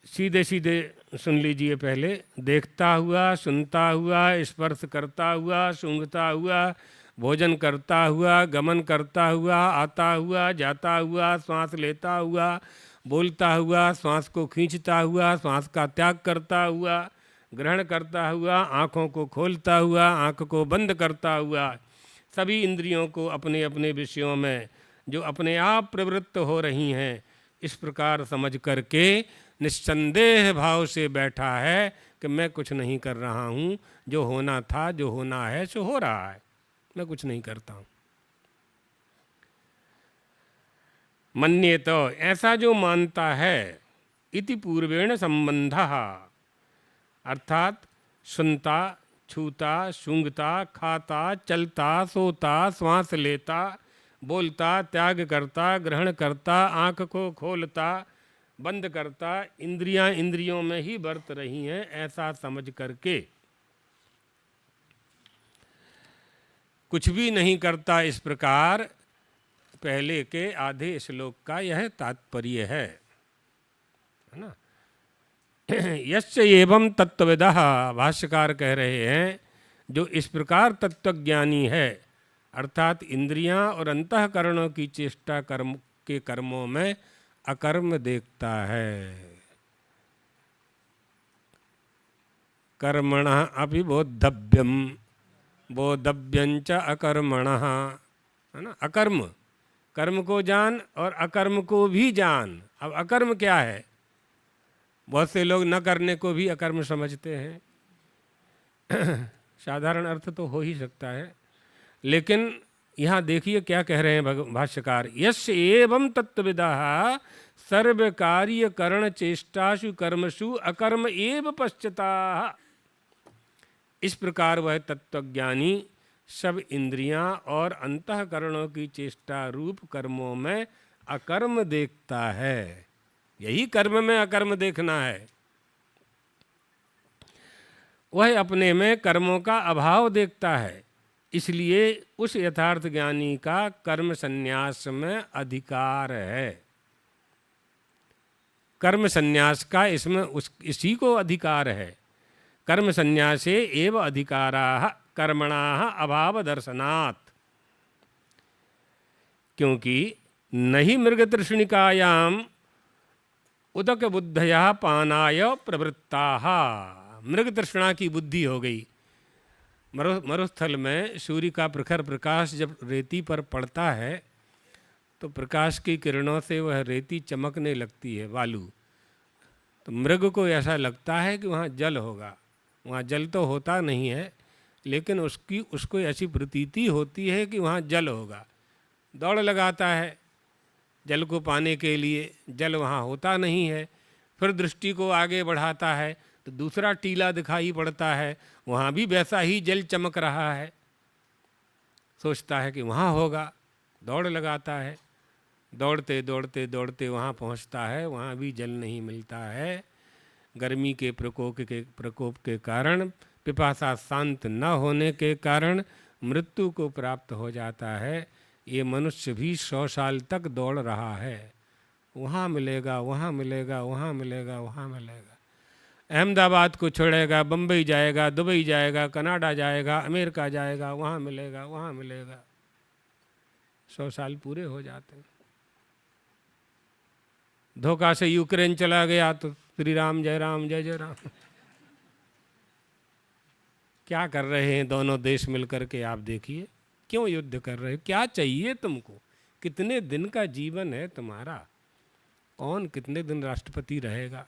सीधे सीधे सुन लीजिए पहले। देखता हुआ, सुनता हुआ, स्पर्श करता हुआ, सूंघता हुआ, भोजन करता हुआ, गमन करता हुआ, आता हुआ, जाता हुआ, श्वास लेता हुआ, बोलता हुआ, श्वास को खींचता हुआ, श्वास का त्याग करता हुआ, ग्रहण करता हुआ, आँखों को खोलता हुआ, आँख को बंद करता हुआ, सभी इंद्रियों को अपने अपने विषयों में जो अपने आप प्रवृत्त हो रही हैं, इस प्रकार समझ करके निस्संदेह भाव से बैठा है कि मैं कुछ नहीं कर रहा हूँ, जो होना था, जो होना है सो हो रहा है, मैं कुछ नहीं करता हूँ। मन्येत, ऐसा जो मानता है, इति पूर्वेण संबंधः, अर्थात सुनता, छूता, सूंघता, खाता, चलता, सोता, श्वास लेता, बोलता, त्याग करता, ग्रहण करता, आँख को खोलता, बंद करता, इंद्रियां इंद्रियों में ही बरत रही हैं, ऐसा समझ करके कुछ भी नहीं करता। इस प्रकार पहले के आधे श्लोक का यह तात्पर्य है ना। यस्य एवं तत्वविदः, भाष्यकार कह रहे हैं, जो इस प्रकार तत्वज्ञानी है, अर्थात इंद्रियां और अंतःकरणों की चेष्टा कर्म के कर्मों में अकर्म देखता है। कर्मणः अपि बोद्धव्यम, बोद्धव्यंच अकर्मणः, है ना। अकर्म, कर्म को जान और अकर्म को भी जान। अब अकर्म क्या है? बहुत से लोग न करने को भी अकर्म समझते हैं। साधारण अर्थ तो हो ही सकता है, लेकिन यहाँ देखिए क्या कह रहे हैं भाष्यकार। यस्य एवं तत्वविदः सर्व कार्य करण चेष्टासु कर्मसु अकर्म एव पश्चाताः। इस प्रकार वह तत्वज्ञानी सब इंद्रियां और अंतःकरणों की चेष्टा रूप कर्मों में अकर्म देखता है। यही कर्म में अकर्म देखना है। वह अपने में कर्मों का अभाव देखता है, इसलिए उस यथार्थ ज्ञानी का कर्म संन्यास में अधिकार है। कर्म संन्यास का इसमें इसी को अधिकार है। कर्म संन्यासे एव अधिकाराः कर्मणाः अभाव दर्शनात्। क्योंकि नहि मृगतृष्णिकायाम उदक बुद्धया पानाय प्रवृत्ताः। मृग तृष्णा की बुद्धि हो गई। मरुस्थल में सूर्य का प्रखर प्रकाश जब रेती पर पड़ता है तो प्रकाश की किरणों से वह रेती चमकने लगती है, बालू। तो मृग को ऐसा लगता है कि वहाँ जल होगा। वहाँ जल तो होता नहीं है, लेकिन उसको ऐसी प्रतीति होती है कि वहाँ जल होगा। दौड़ लगाता है जल को पाने के लिए, जल वहाँ होता नहीं है। फिर दृष्टि को आगे बढ़ाता है तो दूसरा टीला दिखाई पड़ता है, वहाँ भी वैसा ही जल चमक रहा है। सोचता है कि वहाँ होगा, दौड़ लगाता है, दौड़ते दौड़ते दौड़ते वहाँ पहुँचता है, वहाँ भी जल नहीं मिलता है। गर्मी के प्रकोप के कारण, पिपासा शांत न होने के कारण मृत्यु को प्राप्त हो जाता है। ये मनुष्य भी 100 साल तक दौड़ रहा है, वहाँ मिलेगा, वहाँ मिलेगा, वहाँ मिलेगा, वहाँ मिलेगा। अहमदाबाद को छोड़ेगा, बम्बई जाएगा, दुबई जाएगा, कनाडा जाएगा, अमेरिका जाएगा, वहाँ मिलेगा, वहाँ मिलेगा। 100 साल पूरे हो जाते हैं। धोखा से यूक्रेन चला गया तो श्री राम जय राम जय जय राम। क्या कर रहे हैं दोनों देश मिलकर के, आप देखिए। क्यों युद्ध कर रहे हैं? क्या चाहिए तुमको? कितने दिन का जीवन है तुम्हारा? कौन कितने दिन राष्ट्रपति रहेगा?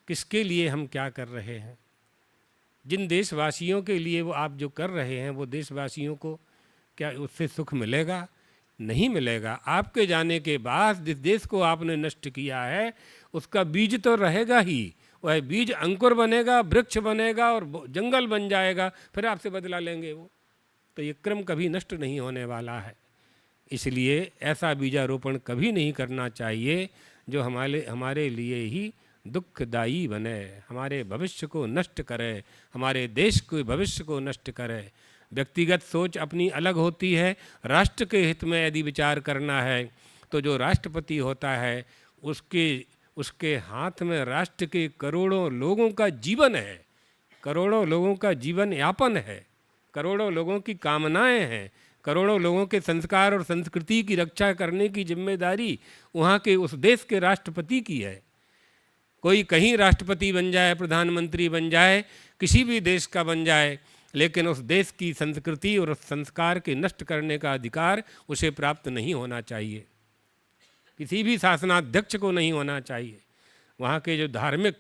किसके लिए हम क्या कर रहे हैं? जिन देशवासियों के लिए वो आप जो कर रहे हैं, वो देशवासियों को क्या उससे सुख मिलेगा? नहीं मिलेगा। आपके जाने के बाद जिस देश को आपने नष्ट किया है उसका बीज तो रहेगा ही। वह बीज अंकुर बनेगा, वृक्ष बनेगा और जंगल बन जाएगा, फिर आपसे बदला लेंगे वो। तो ये क्रम कभी नष्ट नहीं होने वाला है। इसलिए ऐसा बीजारोपण कभी नहीं करना चाहिए जो हमारे लिए ही दुखदायी बने, हमारे भविष्य को नष्ट करे, हमारे देश के भविष्य को नष्ट करे। व्यक्तिगत सोच अपनी अलग होती है। राष्ट्र के हित में यदि विचार करना है तो जो राष्ट्रपति होता है उसके हाथ में राष्ट्र के करोड़ों लोगों का जीवन है, करोड़ों लोगों का जीवन यापन है, करोड़ों लोगों की कामनाएं हैं, करोड़ों लोगों के संस्कार और संस्कृति की रक्षा करने की जिम्मेदारी वहाँ के उस देश के राष्ट्रपति की है। कोई कहीं राष्ट्रपति बन जाए, प्रधानमंत्री बन जाए, किसी भी देश का बन जाए, लेकिन उस देश की संस्कृति और उस संस्कार के नष्ट करने का अधिकार उसे प्राप्त नहीं होना चाहिए। किसी भी शासनाध्यक्ष को नहीं होना चाहिए। वहाँ के जो धार्मिक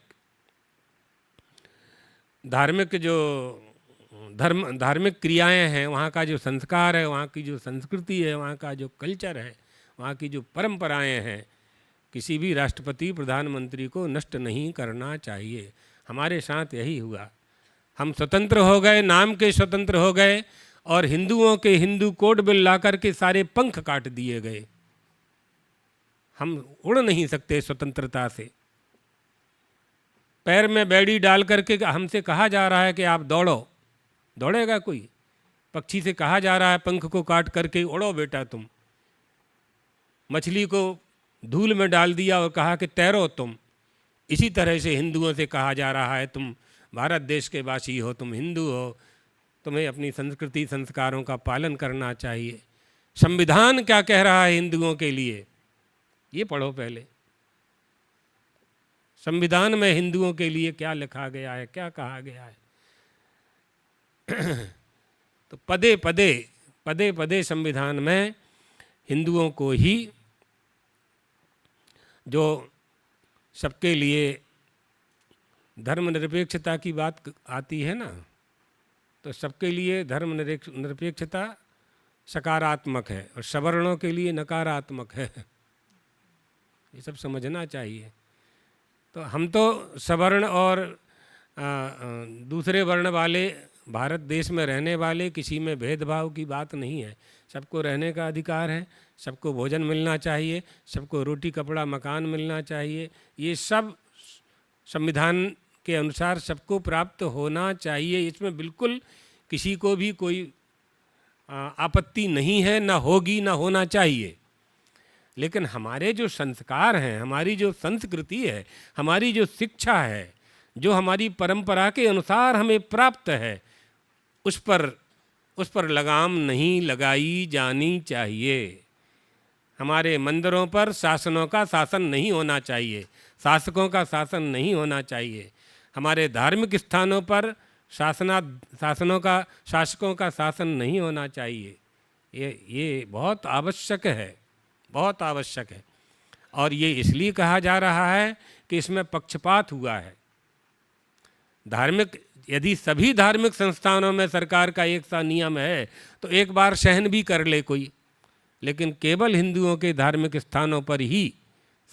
क्रियाएं हैं, वहाँ का जो संस्कार है, वहाँ की जो संस्कृति है, वहाँ का जो कल्चर है, वहाँ की जो परंपराएं हैं, किसी भी राष्ट्रपति प्रधानमंत्री को नष्ट नहीं करना चाहिए। हमारे साथ यही हुआ। हम स्वतंत्र हो गए, नाम के स्वतंत्र हो गए, और हिंदुओं के हिंदू कोड बिल ला करके सारे पंख काट दिए गए। हम उड़ नहीं सकते स्वतंत्रता से। पैर में बेड़ी डाल करके हमसे कहा जा रहा है कि आप दौड़ो, दौड़ेगा कोई? पक्षी से कहा जा रहा है पंख को काट करके उड़ो बेटा तुम। मछली को धूल में डाल दिया और कहा कि तैरो तुम। इसी तरह से हिंदुओं से कहा जा रहा है तुम भारत देश के वासी हो, तुम हिंदू हो, तुम्हें अपनी संस्कृति संस्कारों का पालन करना चाहिए। संविधान क्या कह रहा है हिंदुओं के लिए, ये पढ़ो पहले। संविधान में हिंदुओं के लिए क्या लिखा गया है, क्या कहा गया है। तो पदे पदे संविधान में हिंदुओं को ही, जो सबके लिए धर्मनिरपेक्षता की बात आती है ना, तो सबके लिए धर्मनिरपेक्षता सकारात्मक है और सवर्णों के लिए नकारात्मक है। ये सब समझना चाहिए। तो हम तो सवर्ण और दूसरे वर्ण वाले, भारत देश में रहने वाले, किसी में भेदभाव की बात नहीं है। सबको रहने का अधिकार है, सबको भोजन मिलना चाहिए, सबको रोटी कपड़ा मकान मिलना चाहिए। ये सब संविधान के अनुसार सबको प्राप्त होना चाहिए। इसमें बिल्कुल किसी को भी कोई आपत्ति नहीं है, ना होगी, ना होना चाहिए। लेकिन हमारे जो संस्कार हैं, हमारी जो संस्कृति है, हमारी जो शिक्षा है, जो हमारी परंपरा के अनुसार हमें प्राप्त है, उस पर लगाम नहीं लगाई जानी चाहिए। हमारे मंदिरों पर शासनों का शासन नहीं होना चाहिए, शासकों का शासन नहीं होना चाहिए। हमारे धार्मिक स्थानों पर शासकों का शासन नहीं होना चाहिए। ये बहुत आवश्यक है, बहुत आवश्यक है। और ये इसलिए कहा जा रहा है कि इसमें पक्षपात हुआ है। यदि सभी धार्मिक संस्थानों में सरकार का एक सा नियम है तो एक बार सहन भी कर ले कोई, लेकिन केवल हिंदुओं के धार्मिक स्थानों पर ही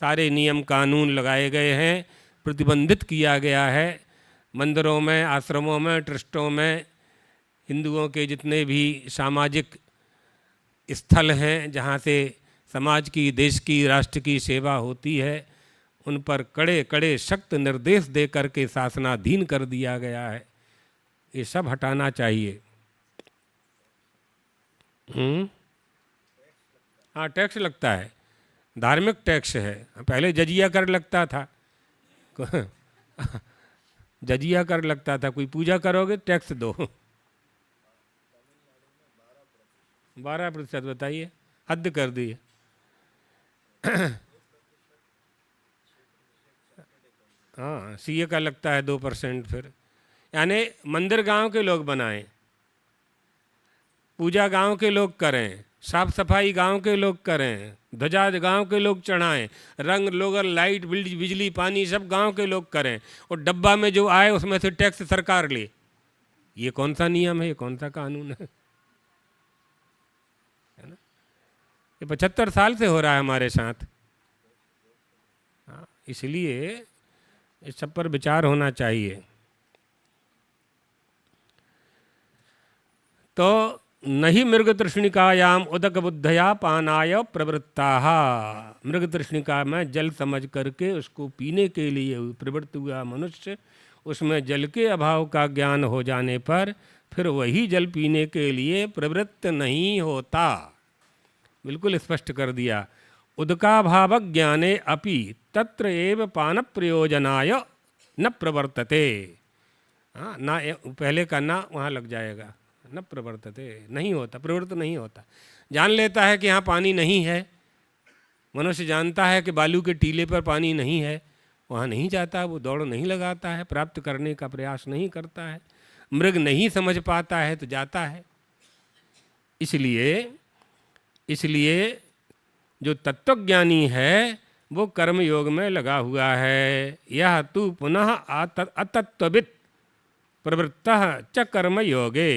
सारे नियम कानून लगाए गए हैं, प्रतिबंधित किया गया है। मंदिरों में, आश्रमों में, ट्रस्टों में हिंदुओं के जितने भी सामाजिक स्थल हैं, जहाँ से समाज की, देश की, राष्ट्र की सेवा होती है, उन पर कड़े कड़े सख्त निर्देश दे करके शासनाधीन कर दिया गया है। ये सब हटाना चाहिए। हाँ, टैक्स लगता है, धार्मिक टैक्स है। पहले जजिया कर लगता था जजिया कर लगता था, कोई पूजा करोगे टैक्स दो। 12%, बताइए, हद कर दी है। हाँ, सीए का लगता है 2%। फिर यानी मंदिर गांव के लोग बनाएं, पूजा गांव के लोग करें, साफ सफाई गांव के लोग करें, ध्वजा गांव के लोग चढ़ाएं, रंग लोगर लाइट बिजली पानी सब गांव के लोग करें, और डब्बा में जो आए उसमें से टैक्स सरकार ले। ये कौन सा नियम है, ये कौन सा कानून है ना? ये 75 साल से हो रहा है हमारे साथ। इसलिए इस सब पर विचार होना चाहिए। तो नहीं मृग तृष्णिकायाम उदक बुद्धया पानाय प्रवृत्ताः। मृग तृष्णिका में जल समझ करके उसको पीने के लिए प्रवृत्त हुआ मनुष्य, उसमें जल के अभाव का ज्ञान हो जाने पर फिर वही जल पीने के लिए प्रवृत्त नहीं होता। बिल्कुल स्पष्ट कर दिया। उदकाभाव ज्ञाने अपि तत्र एव पान प्रयोजनाय न प्रवर्तते। हाँ, ना पहले का ना वहाँ लग जाएगा, न प्रवर्तते, नहीं होता, प्रवृत्त नहीं होता। जान लेता है कि यहाँ पानी नहीं है, मनुष्य जानता है कि बालू के टीले पर पानी नहीं है, वहाँ नहीं जाता, वो दौड़ नहीं लगाता है, प्राप्त करने का प्रयास नहीं करता है। मृग नहीं समझ पाता है तो जाता है। इसलिए जो तत्वज्ञानी है वो कर्मयोग में लगा हुआ है। यह तू पुनः अतत्ववित् प्रवृत्तः च कर्मयोगे,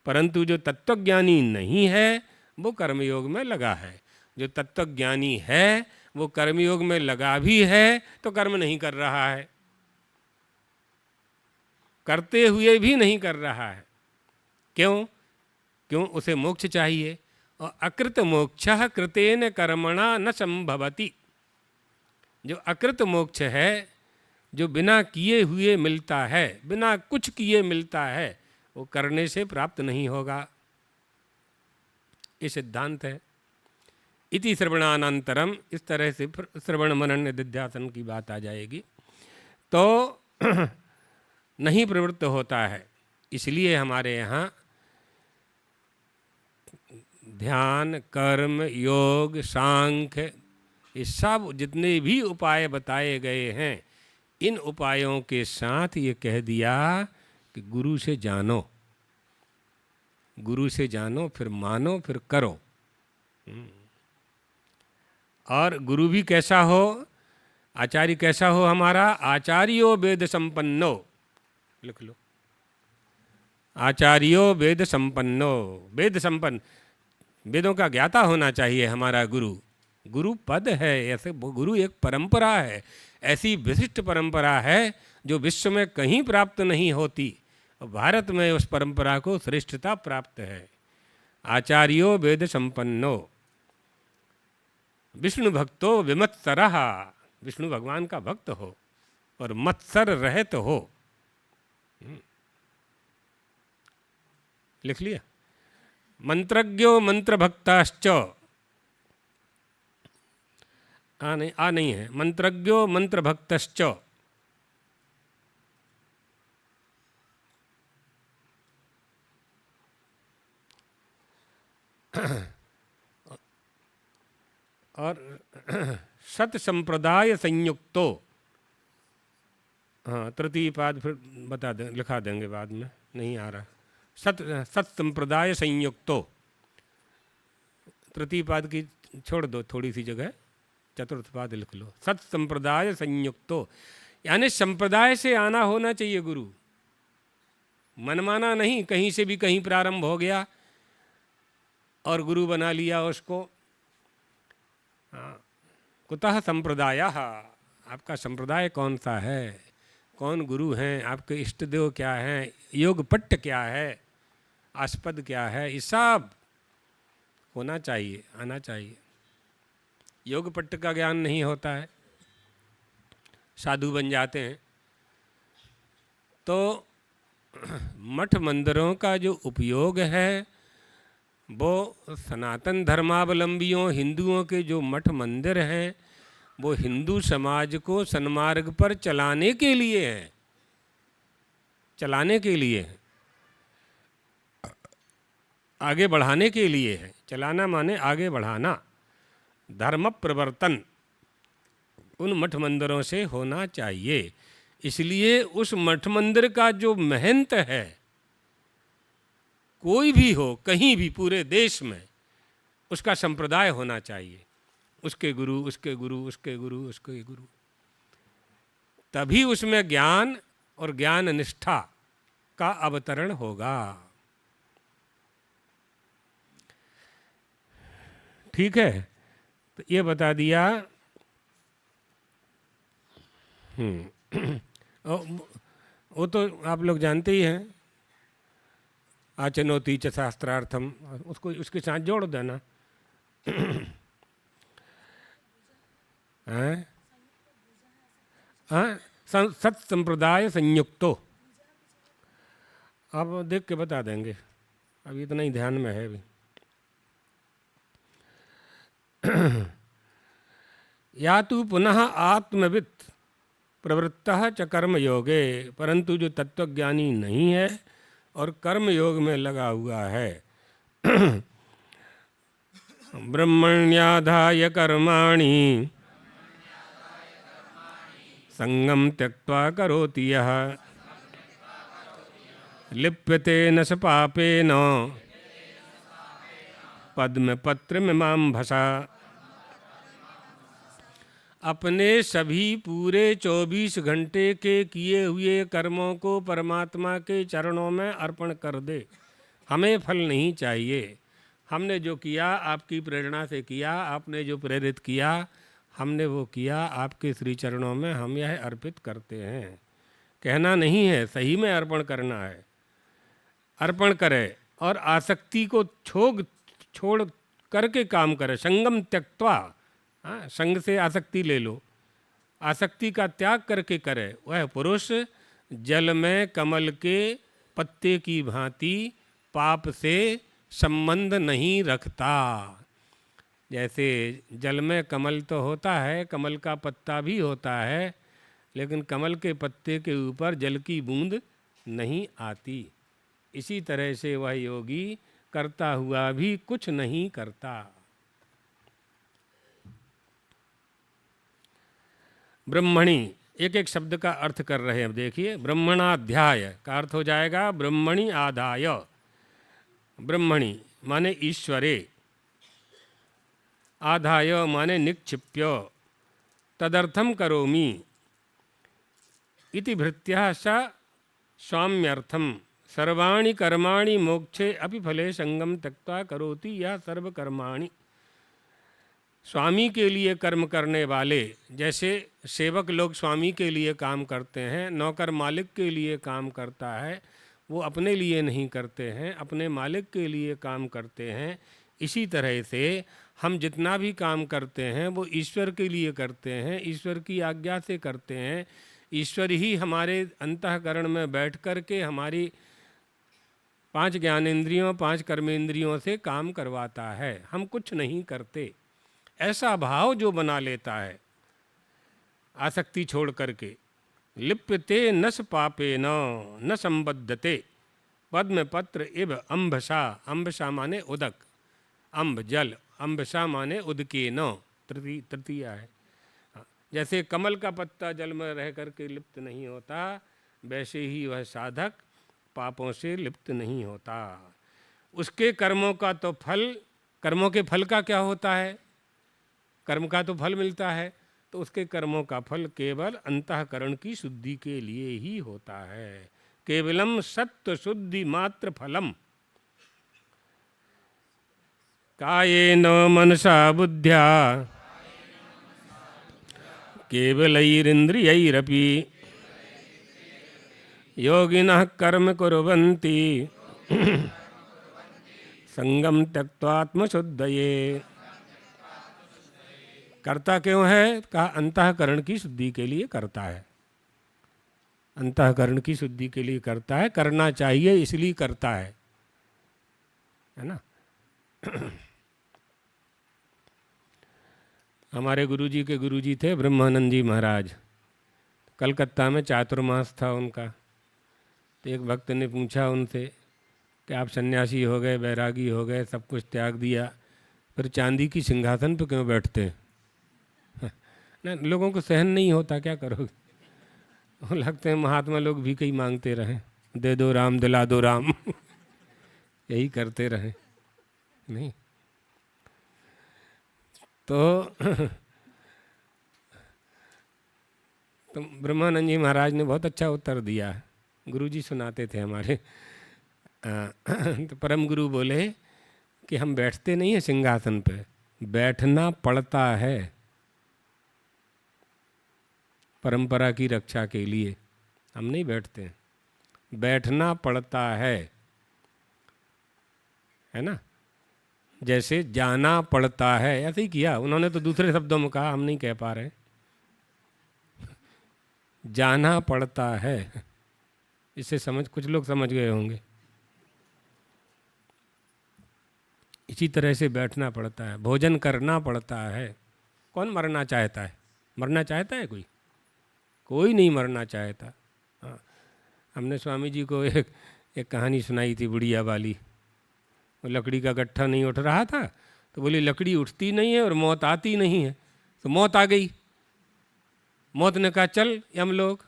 परंतु जो तत्वज्ञानी नहीं है वो कर्मयोग में लगा है। जो तत्वज्ञानी है वो कर्मयोग में लगा भी है तो कर्म नहीं कर रहा है, करते हुए भी नहीं कर रहा है। क्यों? क्यों? उसे मोक्ष चाहिए, और अकृत मोक्षः कृतेन कर्मणा न संभवति। जो अकृत मोक्ष है, जो बिना किए हुए मिलता है, बिना कुछ किए मिलता है, वो करने से प्राप्त नहीं होगा। ये सिद्धांत है। इति श्रवणानंतरम, इस तरह से श्रवण मनन निधिध्यासन की बात आ जाएगी तो नहीं प्रवृत्त होता है। इसलिए हमारे यहाँ ध्यान, कर्म, योग, सांख्य, ये सब जितने भी उपाय बताए गए हैं, इन उपायों के साथ ये कह दिया कि गुरु से जानो, गुरु से जानो, फिर मानो, फिर करो। और गुरु भी कैसा हो, आचार्य कैसा हो हमारा? आचार्यो वेद संपन्नो, लिख लो, आचार्यो वेद संपन्नो। वेद संपन्न, वेदों का ज्ञाता होना चाहिए हमारा गुरु। गुरु पद है, ऐसे गुरु एक परंपरा है, ऐसी विशिष्ट परंपरा है जो विश्व में कहीं प्राप्त नहीं होती। भारत में उस परंपरा को श्रेष्ठता प्राप्त है। आचार्यो वेद संपन्नो विष्णु भक्तो विमत्सरः, विष्णु भगवान का भक्त हो और मत्सर रहित हो। लिख लिया? मंत्रज्ञो मंत्र भक्ताश्च, नहीं है, मंत्रज्ञो मंत्र भक्तश्च, और सत संप्रदाय संयुक्तो, हाँ तृतीय पाद फिर बता दें, लिखा देंगे बाद में, नहीं आ रहा। सत संप्रदाय संयुक्तो, तृतीय पाद की छोड़ दो थोड़ी सी जगह, चतुर्थ पाद लिख लो। सत संप्रदाय संयुक्तो, यानी संप्रदाय से आना होना चाहिए गुरु, मनमाना नहीं, कहीं से भी कहीं प्रारंभ हो गया और गुरु बना लिया उसको। कुतः संप्रदायः, आपका संप्रदाय कौन सा है, कौन गुरु हैं, आपके इष्ट देव क्या हैं, योग पट्ट क्या है, आस्पद क्या है, ये सब होना चाहिए, आना चाहिए। योग पट्ट का ज्ञान नहीं होता है, साधु बन जाते हैं। तो मठ मंदिरों का जो उपयोग है वो सनातन धर्मावलंबियों, हिंदुओं के जो मठ मंदिर हैं वो हिंदू समाज को सन्मार्ग पर चलाने के लिए हैं, चलाने के लिए हैं, आगे बढ़ाने के लिए है। चलाना माने आगे बढ़ाना, धर्म प्रवर्तन उन मठ मंदिरों से होना चाहिए। इसलिए उस मठ मंदिर का जो महंत है, कोई भी हो, कहीं भी, पूरे देश में, उसका संप्रदाय होना चाहिए, उसके गुरु, उसके गुरु, उसके गुरु, उसके गुरु। तभी उसमें ज्ञान और ज्ञान निष्ठा का अवतरण होगा। ठीक है, तो ये बता दिया। वो तो आप लोग जानते ही हैं, आचनोति च शास्त्रार्थम, उसको उसके साथ जोड़ देना। सत संप्रदाय संयुक्तो, अब देख के बता देंगे, अभी इतना ही ध्यान में है अभी। या तो पुनः आत्मवित् प्रवृत्तः च कर्म योगे, परंतु जो तत्वज्ञानी नहीं है और कर्म योग में लगा हुआ है, ब्रह्मण्याधाय कर्माणि संगम त्यक्त्वा करोति यः लिप्यते न स पापेन पद्मपत्रमिमां भसा। अपने सभी पूरे 24 घंटे के किए हुए कर्मों को परमात्मा के चरणों में अर्पण कर दे। हमें फल नहीं चाहिए। हमने जो किया आपकी प्रेरणा से किया, आपने जो प्रेरित किया हमने वो किया, आपके श्री चरणों में हम यह अर्पित करते हैं। कहना नहीं है, सही में अर्पण करना है। अर्पण करे और आसक्ति को छोड़ करके काम करे। संगम त्यक्त्वा, हाँ, संग से आसक्ति ले लो, आसक्ति का त्याग करके करे। वह पुरुष जल में कमल के पत्ते की भांति पाप से संबंध नहीं रखता। जैसे जल में कमल तो होता है, कमल का पत्ता भी होता है, लेकिन कमल के पत्ते के ऊपर जल की बूंद नहीं आती। इसी तरह से वह योगी करता हुआ भी कुछ नहीं करता। ब्रह्मणि, एक एक शब्द का अर्थ कर रहे हैं। देखिए, ब्रह्मणाध्याय का अर्थ हो जाएगा ब्रह्मणि आदाय। ब्रह्मणि माने ईश्वरे, आधाय माने निक्षिप्य, तदर्थम करोमि इति भृत्या स स्वाम्यर्थम सर्वाणि कर्माणि मोक्षे अपि फले संगम त्यक्त्वा करोति या सर्वकर्माणि। स्वामी के लिए कर्म करने वाले, जैसे सेवक लोग स्वामी के लिए काम करते हैं, नौकर मालिक के लिए काम करता है, वो अपने लिए नहीं करते हैं, अपने मालिक के लिए काम करते हैं। इसी तरह से हम जितना भी काम करते हैं वो ईश्वर के लिए करते हैं, ईश्वर की आज्ञा से करते हैं। ईश्वर ही हमारे अंतःकरण में बैठ कर के हमारी 5 ज्ञानेंद्रियों 5 कर्मेंद्रियों से काम करवाता है। हम कुछ नहीं करते। ऐसा भाव जो बना लेता है आसक्ति छोड़ करके, लिप्यते नस पापे न संबद्धते पद्म पत्र इव अम्भसा। अम्भसा माने उदक, अम्भ जल, अम्भसा माने उदके न, तृतीया है। जैसे कमल का पत्ता जल में रह करके लिप्त नहीं होता, वैसे ही वह साधक पापों से लिप्त नहीं होता। उसके कर्मों का तो फल, कर्मों के फल का क्या होता है? कर्म का तो फल मिलता है, तो उसके कर्मों का फल केवल अंतःकरण की शुद्धि के लिए ही होता है। केवलम सत्व शुद्धि मात्र फलम कायेन मनसा बुद्ध्या केवलैरिन्द्रियैरपि योगिनः कर्म कुर्वन्ति संगम त्यक्त्वात्मशुद्धये। करता क्यों है? कहा अंतःकरण की शुद्धि के लिए करता है। अंतःकरण की शुद्धि के लिए करता है, करना चाहिए इसलिए करता है ना। हमारे गुरुजी के गुरुजी थे ब्रह्मानंद जी महाराज। कलकत्ता में चातुर्मास था उनका। तो एक भक्त ने पूछा उनसे कि आप सन्यासी हो गए, बैरागी हो गए, सब कुछ त्याग दिया, फिर चांदी की सिंहासन पर क्यों बैठते हैं? ना, लोगों को सहन नहीं होता, क्या करोगे? वो लगते हैं महात्मा लोग भी कहीं मांगते रहें, दे दो राम दिला दो राम यही करते रहें। नहीं तो ब्रह्मानंद जी महाराज ने बहुत अच्छा उत्तर दिया। गुरुजी सुनाते थे हमारे। तो परम गुरु बोले कि हम बैठते नहीं हैं सिंहासन पे, बैठना पड़ता है परंपरा की रक्षा के लिए। हम नहीं बैठते, बैठना पड़ता है ना। जैसे जाना पड़ता है, ऐसे ही किया उन्होंने। तो दूसरे शब्दों में कहा, हम नहीं कह पा रहे। जाना पड़ता है, इससे समझ कुछ लोग समझ गए होंगे। इसी तरह से बैठना पड़ता है, भोजन करना पड़ता है। कौन मरना चाहता है? मरना चाहता है कोई? कोई नहीं मरना चाहता। हाँ, हमने स्वामी जी को एक कहानी सुनाई थी बुढ़िया वाली। वो लकड़ी का गट्ठा नहीं उठ रहा था, तो बोली लकड़ी उठती नहीं है और मौत आती नहीं है। तो मौत आ गई। मौत ने कहा चल यमलोक।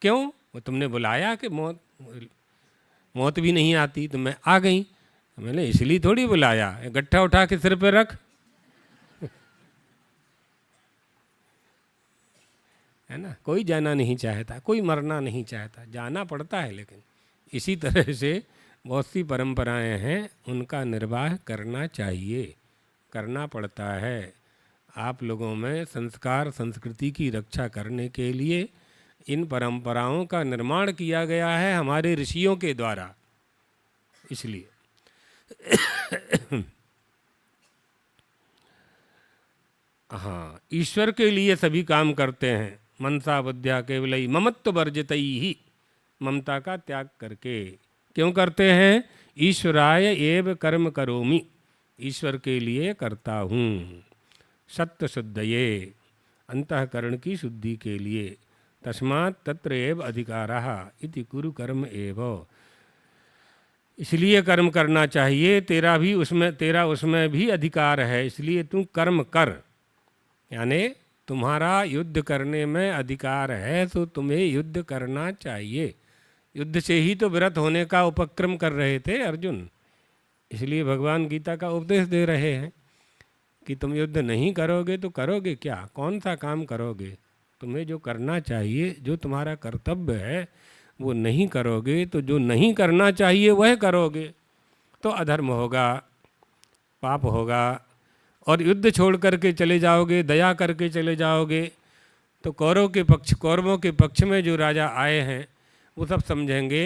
क्यों? वो तुमने बुलाया कि मौत भी नहीं आती, तो मैं आ गई। तो मैंने इसलिए थोड़ी बुलाया, गट्ठा उठा के सिर पे रख। है ना। कोई जाना नहीं चाहता, कोई मरना नहीं चाहता, जाना पड़ता है। लेकिन इसी तरह से बहुत सी परंपराएं हैं, उनका निर्वाह करना चाहिए, करना पड़ता है। आप लोगों में संस्कार संस्कृति की रक्षा करने के लिए इन परंपराओं का निर्माण किया गया है हमारे ऋषियों के द्वारा। इसलिए हाँ, ईश्वर के लिए सभी काम करते हैं। मनसा बुद्ध्या केवलई ममत्व वर्जितई ही, ममता का त्याग करके। क्यों करते हैं? ईश्वराय एव कर्म करोमि, ईश्वर के लिए करता हूँ। सत्य शुद्धये, अंतःकरण की शुद्धि के लिए। तस्मात् तत्र एव अधिकारः इति कुरु कर्म एव, इसलिए कर्म करना चाहिए। तेरा उसमें भी अधिकार है, इसलिए तू कर्म कर। यानी तुम्हारा युद्ध करने में अधिकार है तो तुम्हें युद्ध करना चाहिए। युद्ध से ही तो विरत होने का उपक्रम कर रहे थे अर्जुन, इसलिए भगवान गीता का उपदेश दे रहे हैं कि तुम युद्ध नहीं करोगे तो करोगे क्या, कौन सा काम करोगे। तुम्हें जो करना चाहिए, जो तुम्हारा कर्तव्य है, वो नहीं करोगे तो जो नहीं करना चाहिए वह करोगे तो अधर्म होगा, पाप होगा। और युद्ध छोड़ करके चले जाओगे, दया करके चले जाओगे, तो कौरवों के पक्ष में जो राजा आए हैं वो सब समझेंगे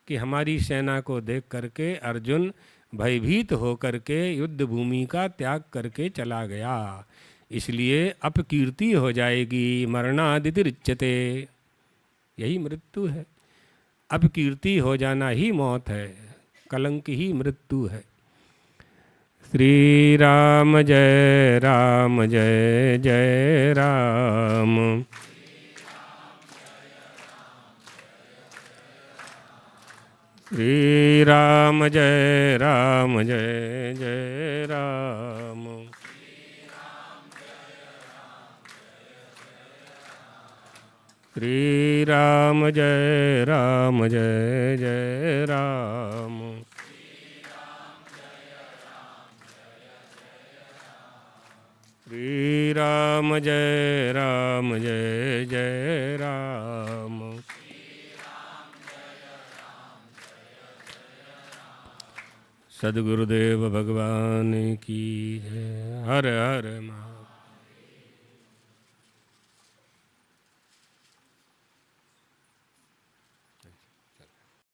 कि हमारी सेना को देख करके अर्जुन भयभीत होकर के युद्ध भूमि का त्याग करके चला गया, इसलिए अपकीर्ति हो जाएगी। मरणादितिरिच्यते, यही मृत्यु है। अपकीर्ति हो जाना ही मौत है, कलंक ही मृत्यु है। श्री राम जय राम जय जय राम। श्री राम जय राम जय जय राम। श्री राम जय राम जय जय राम। श्री राम जय राम जय जय राम। सद्गुरुदेव भगवान की जय। हर हर महादेव।